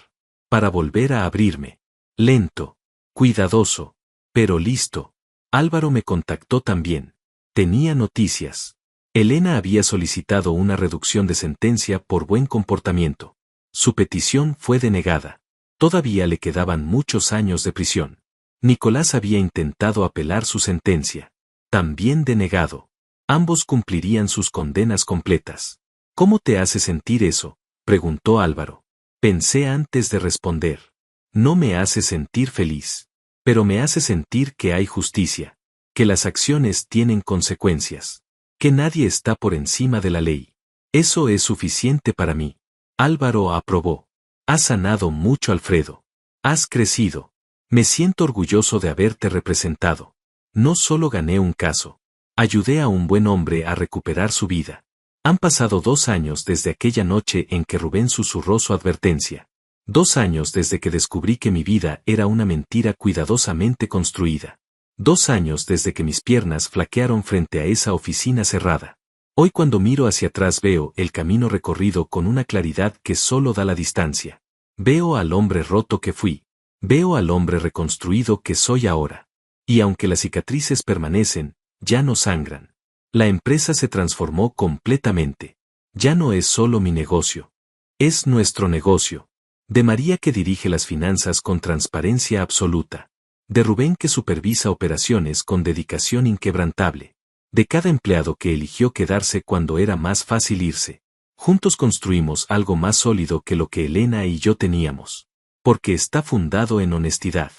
Para volver a abrirme. Lento. Cuidadoso. Pero listo. Álvaro me contactó también. Tenía noticias. Elena había solicitado una reducción de sentencia por buen comportamiento. Su petición fue denegada. Todavía le quedaban muchos años de prisión. Nicolás había intentado apelar su sentencia. También denegado. Ambos cumplirían sus condenas completas. ¿Cómo te hace sentir eso?, preguntó Álvaro. Pensé antes de responder. No me hace sentir feliz. Pero me hace sentir que hay justicia. Que las acciones tienen consecuencias. Que nadie está por encima de la ley. Eso es suficiente para mí. Álvaro aprobó. Has sanado mucho, Alfredo. Has crecido. Me siento orgulloso de haberte representado. No solo gané un caso. Ayudé a un buen hombre a recuperar su vida. Han pasado 2 años desde aquella noche en que Rubén susurró su advertencia. 2 años desde que descubrí que mi vida era una mentira cuidadosamente construida. 2 años desde que mis piernas flaquearon frente a esa oficina cerrada. Hoy cuando miro hacia atrás veo el camino recorrido con una claridad que solo da la distancia. Veo al hombre roto que fui. Veo al hombre reconstruido que soy ahora. Y aunque las cicatrices permanecen, ya no sangran. La empresa se transformó completamente. Ya no es solo mi negocio. Es nuestro negocio. De María, que dirige las finanzas con transparencia absoluta. De Rubén, que supervisa operaciones con dedicación inquebrantable. De cada empleado que eligió quedarse cuando era más fácil irse. Juntos construimos algo más sólido que lo que Elena y yo teníamos. Porque está fundado en honestidad.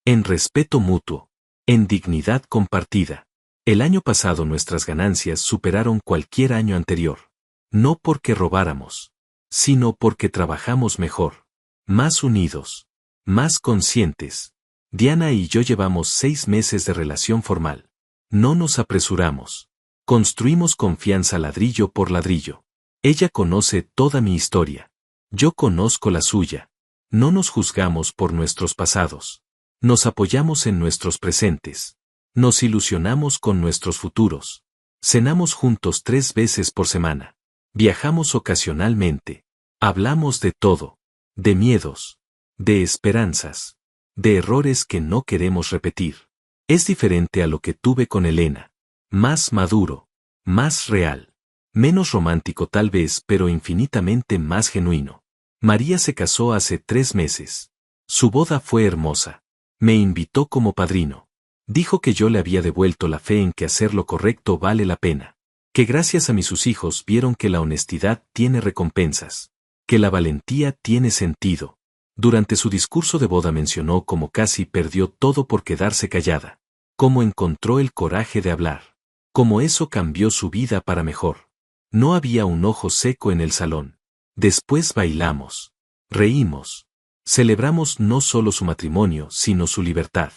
En respeto mutuo. En dignidad compartida. El año pasado nuestras ganancias superaron cualquier año anterior. No porque robáramos. Sino porque trabajamos mejor. Más unidos. Más conscientes. Diana y yo llevamos 6 meses de relación formal. No nos apresuramos. Construimos confianza ladrillo por ladrillo. Ella conoce toda mi historia. Yo conozco la suya. No nos juzgamos por nuestros pasados. Nos apoyamos en nuestros presentes. Nos ilusionamos con nuestros futuros. Cenamos juntos 3 veces por semana. Viajamos ocasionalmente. Hablamos de todo. De miedos. De esperanzas. De errores que no queremos repetir. Es diferente a lo que tuve con Elena. Más maduro. Más real. Menos romántico tal vez, pero infinitamente más genuino. María se casó hace 3 meses. Su boda fue hermosa. Me invitó como padrino. Dijo que yo le había devuelto la fe en que hacer lo correcto vale la pena. Que gracias a sus hijos vieron que la honestidad tiene recompensas. Que la valentía tiene sentido. Durante su discurso de boda mencionó cómo casi perdió todo por quedarse callada. Cómo encontró el coraje de hablar. Cómo eso cambió su vida para mejor. No había un ojo seco en el salón. Después bailamos. Reímos. Celebramos no solo su matrimonio, sino su libertad.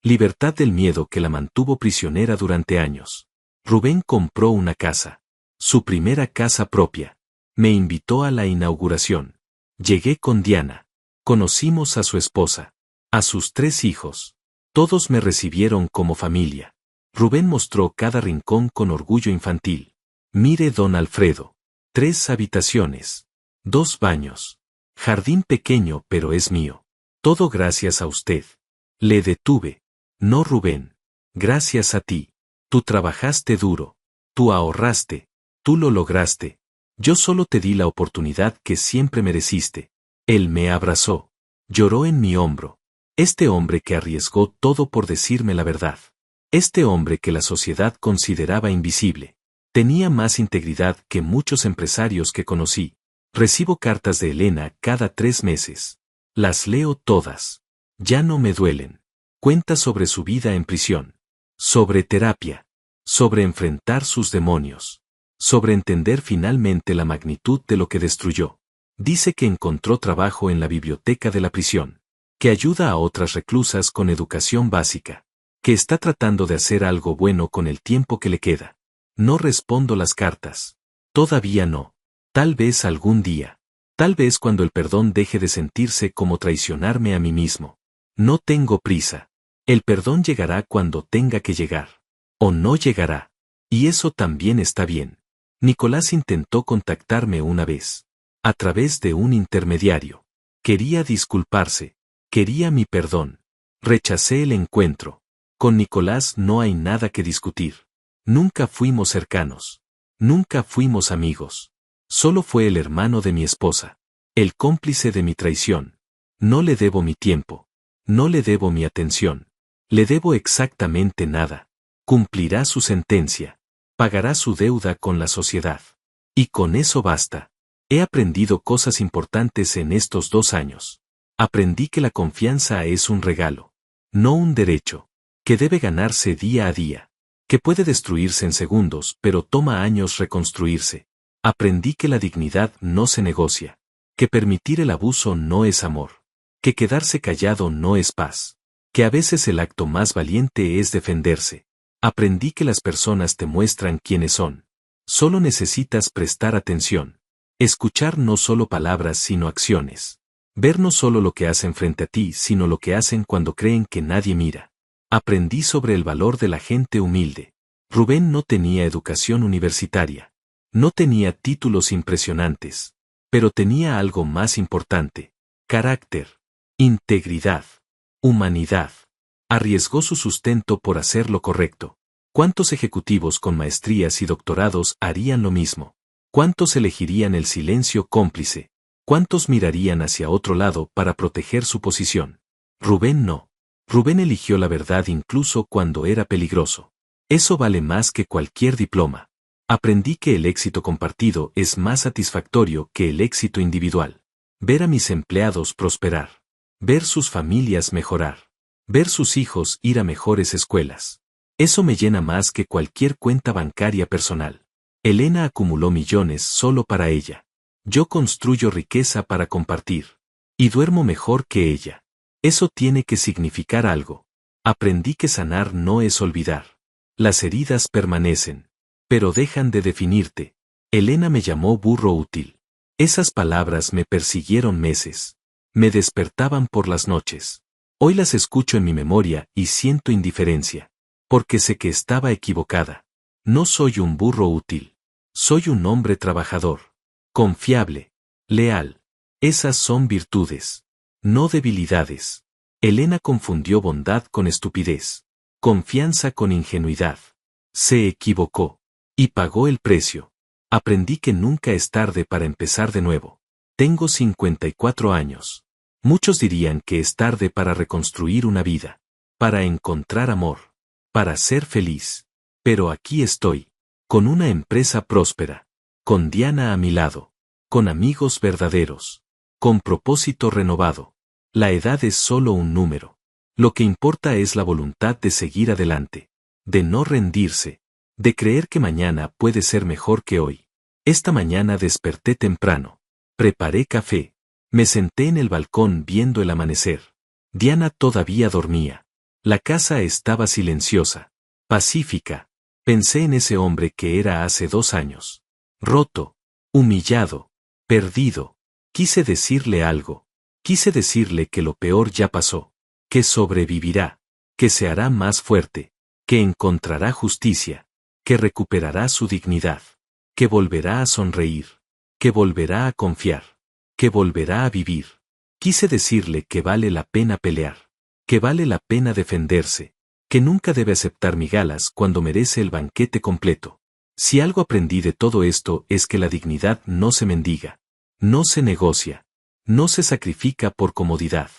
Libertad del miedo que la mantuvo prisionera durante años. Rubén compró una casa. Su primera casa propia. Me invitó a la inauguración. Llegué con Diana. Conocimos a su esposa. A sus 3 hijos. Todos me recibieron como familia. Rubén mostró cada rincón con orgullo infantil. Mire don Alfredo. 3 habitaciones. 2 baños. Jardín pequeño pero es mío. Todo gracias a usted. Le detuve. No Rubén. Gracias a ti. Tú trabajaste duro. Tú ahorraste. Tú lo lograste. Yo solo te di la oportunidad que siempre mereciste. Él me abrazó. Lloró en mi hombro. Este hombre que arriesgó todo por decirme la verdad. Este hombre que la sociedad consideraba invisible. Tenía más integridad que muchos empresarios que conocí. Recibo cartas de Elena cada 3 meses. Las leo todas. Ya no me duelen. Cuenta sobre su vida en prisión. Sobre terapia. Sobre enfrentar sus demonios. Sobre entender finalmente la magnitud de lo que destruyó. Dice que encontró trabajo en la biblioteca de la prisión. Que ayuda a otras reclusas con educación básica. Que está tratando de hacer algo bueno con el tiempo que le queda. No respondo las cartas. Todavía no. Tal vez algún día. Tal vez cuando el perdón deje de sentirse como traicionarme a mí mismo. No tengo prisa. El perdón llegará cuando tenga que llegar. O no llegará. Y eso también está bien. Nicolás intentó contactarme una vez. A través de un intermediario. Quería disculparse. Quería mi perdón. Rechacé el encuentro. Con Nicolás no hay nada que discutir. Nunca fuimos cercanos. Nunca fuimos amigos. Solo fue el hermano de mi esposa. El cómplice de mi traición. No le debo mi tiempo. No le debo mi atención. Le debo exactamente nada. Cumplirá su sentencia. Pagará su deuda con la sociedad. Y con eso basta. He aprendido cosas importantes en estos 2 años. Aprendí que la confianza es un regalo. No un derecho. Que debe ganarse día a día. Que puede destruirse en segundos, pero toma años reconstruirse. Aprendí que la dignidad no se negocia. Que permitir el abuso no es amor. Que quedarse callado no es paz. Que a veces el acto más valiente es defenderse. Aprendí que las personas te muestran quiénes son. Solo necesitas prestar atención. Escuchar no solo palabras sino acciones. Ver no solo lo que hacen frente a ti sino lo que hacen cuando creen que nadie mira. Aprendí sobre el valor de la gente humilde. Rubén no tenía educación universitaria. No tenía títulos impresionantes. Pero tenía algo más importante. Carácter. Integridad. Humanidad. Arriesgó su sustento por hacer lo correcto. ¿Cuántos ejecutivos con maestrías y doctorados harían lo mismo? ¿Cuántos elegirían el silencio cómplice? ¿Cuántos mirarían hacia otro lado para proteger su posición? Rubén no. Rubén eligió la verdad incluso cuando era peligroso. Eso vale más que cualquier diploma. Aprendí que el éxito compartido es más satisfactorio que el éxito individual. Ver a mis empleados prosperar. Ver sus familias mejorar. Ver sus hijos ir a mejores escuelas. Eso me llena más que cualquier cuenta bancaria personal. Elena acumuló millones solo para ella. Yo construyo riqueza para compartir. Y duermo mejor que ella. Eso tiene que significar algo. Aprendí que sanar no es olvidar. Las heridas permanecen, pero dejan de definirte. Elena me llamó burro útil. Esas palabras me persiguieron meses. Me despertaban por las noches. Hoy las escucho en mi memoria y siento indiferencia. Porque sé que estaba equivocada. No soy un burro útil. Soy un hombre trabajador. Confiable. Leal. Esas son virtudes. No debilidades. Elena confundió bondad con estupidez. Confianza con ingenuidad. Se equivocó. Y pagó el precio. Aprendí que nunca es tarde para empezar de nuevo. Tengo 54 años. Muchos dirían que es tarde para reconstruir una vida. Para encontrar amor. Para ser feliz. Pero aquí estoy. Con una empresa próspera. Con Diana a mi lado. Con amigos verdaderos. Con propósito renovado. La edad es solo un número. Lo que importa es la voluntad de seguir adelante. De no rendirse. De creer que mañana puede ser mejor que hoy. Esta mañana desperté temprano. Preparé café. Me senté en el balcón viendo el amanecer. Diana todavía dormía. La casa estaba silenciosa. Pacífica. Pensé en ese hombre que era hace 2 años. Roto. Humillado. Perdido. Quise decirle algo. Quise decirle que lo peor ya pasó. Que sobrevivirá. Que se hará más fuerte. Que encontrará justicia. Que recuperará su dignidad. Que volverá a sonreír. Que volverá a confiar. Que volverá a vivir. Quise decirle que vale la pena pelear. Que vale la pena defenderse. Que nunca debe aceptar migajas cuando merece el banquete completo. Si algo aprendí de todo esto es que la dignidad no se mendiga. No se negocia. No se sacrifica por comodidad.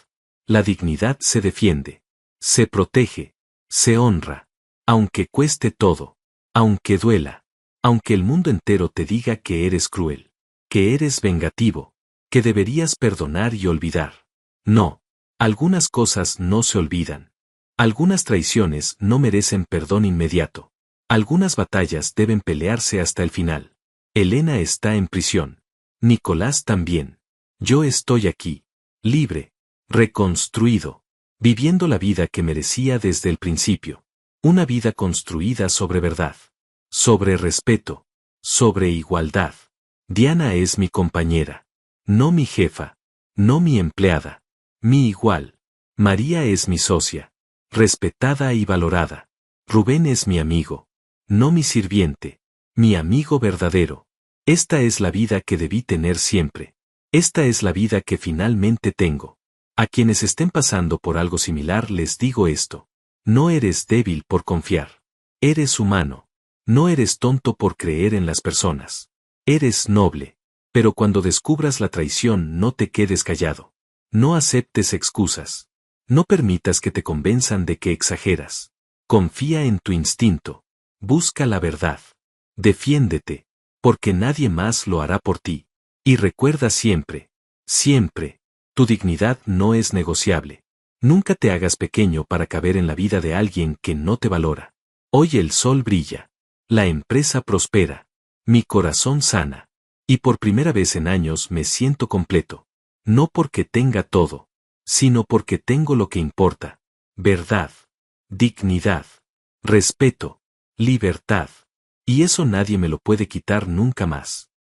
La dignidad se defiende. Se protege. Se honra. Aunque cueste todo. Aunque duela. Aunque el mundo entero te diga que eres cruel. Que eres vengativo. Que deberías perdonar y olvidar. No. Algunas cosas no se olvidan. Algunas traiciones no merecen perdón inmediato. Algunas batallas deben pelearse hasta el final. Elena está en prisión. Nicolás también. Yo estoy aquí. Libre. Reconstruido. Viviendo la vida que merecía desde el principio. Una vida construida sobre verdad. Sobre respeto. Sobre igualdad. Diana es mi compañera. No mi jefa. No mi empleada. Mi igual. María es mi socia. Respetada y valorada. Rubén es mi amigo. No mi sirviente. Mi amigo verdadero. Esta es la vida que debí tener siempre. Esta es la vida que finalmente tengo. A quienes estén pasando por algo similar les digo esto. No eres débil por confiar. Eres humano. No eres tonto por creer en las personas. Eres noble. Pero cuando descubras la traición no te quedes callado. No aceptes excusas. No permitas que te convenzan de que exageras. Confía en tu instinto. Busca la verdad. Defiéndete. Porque nadie más lo hará por ti. Y recuerda siempre. Siempre. Tu dignidad no es negociable. Nunca te hagas pequeño para caber en la vida de alguien que no te valora. Hoy el sol brilla. La empresa prospera. Mi corazón sana. Y por primera vez en años me siento completo. No porque tenga todo, sino porque tengo lo que importa. Verdad. Dignidad. Respeto. Libertad. Y eso nadie me lo puede quitar nunca más.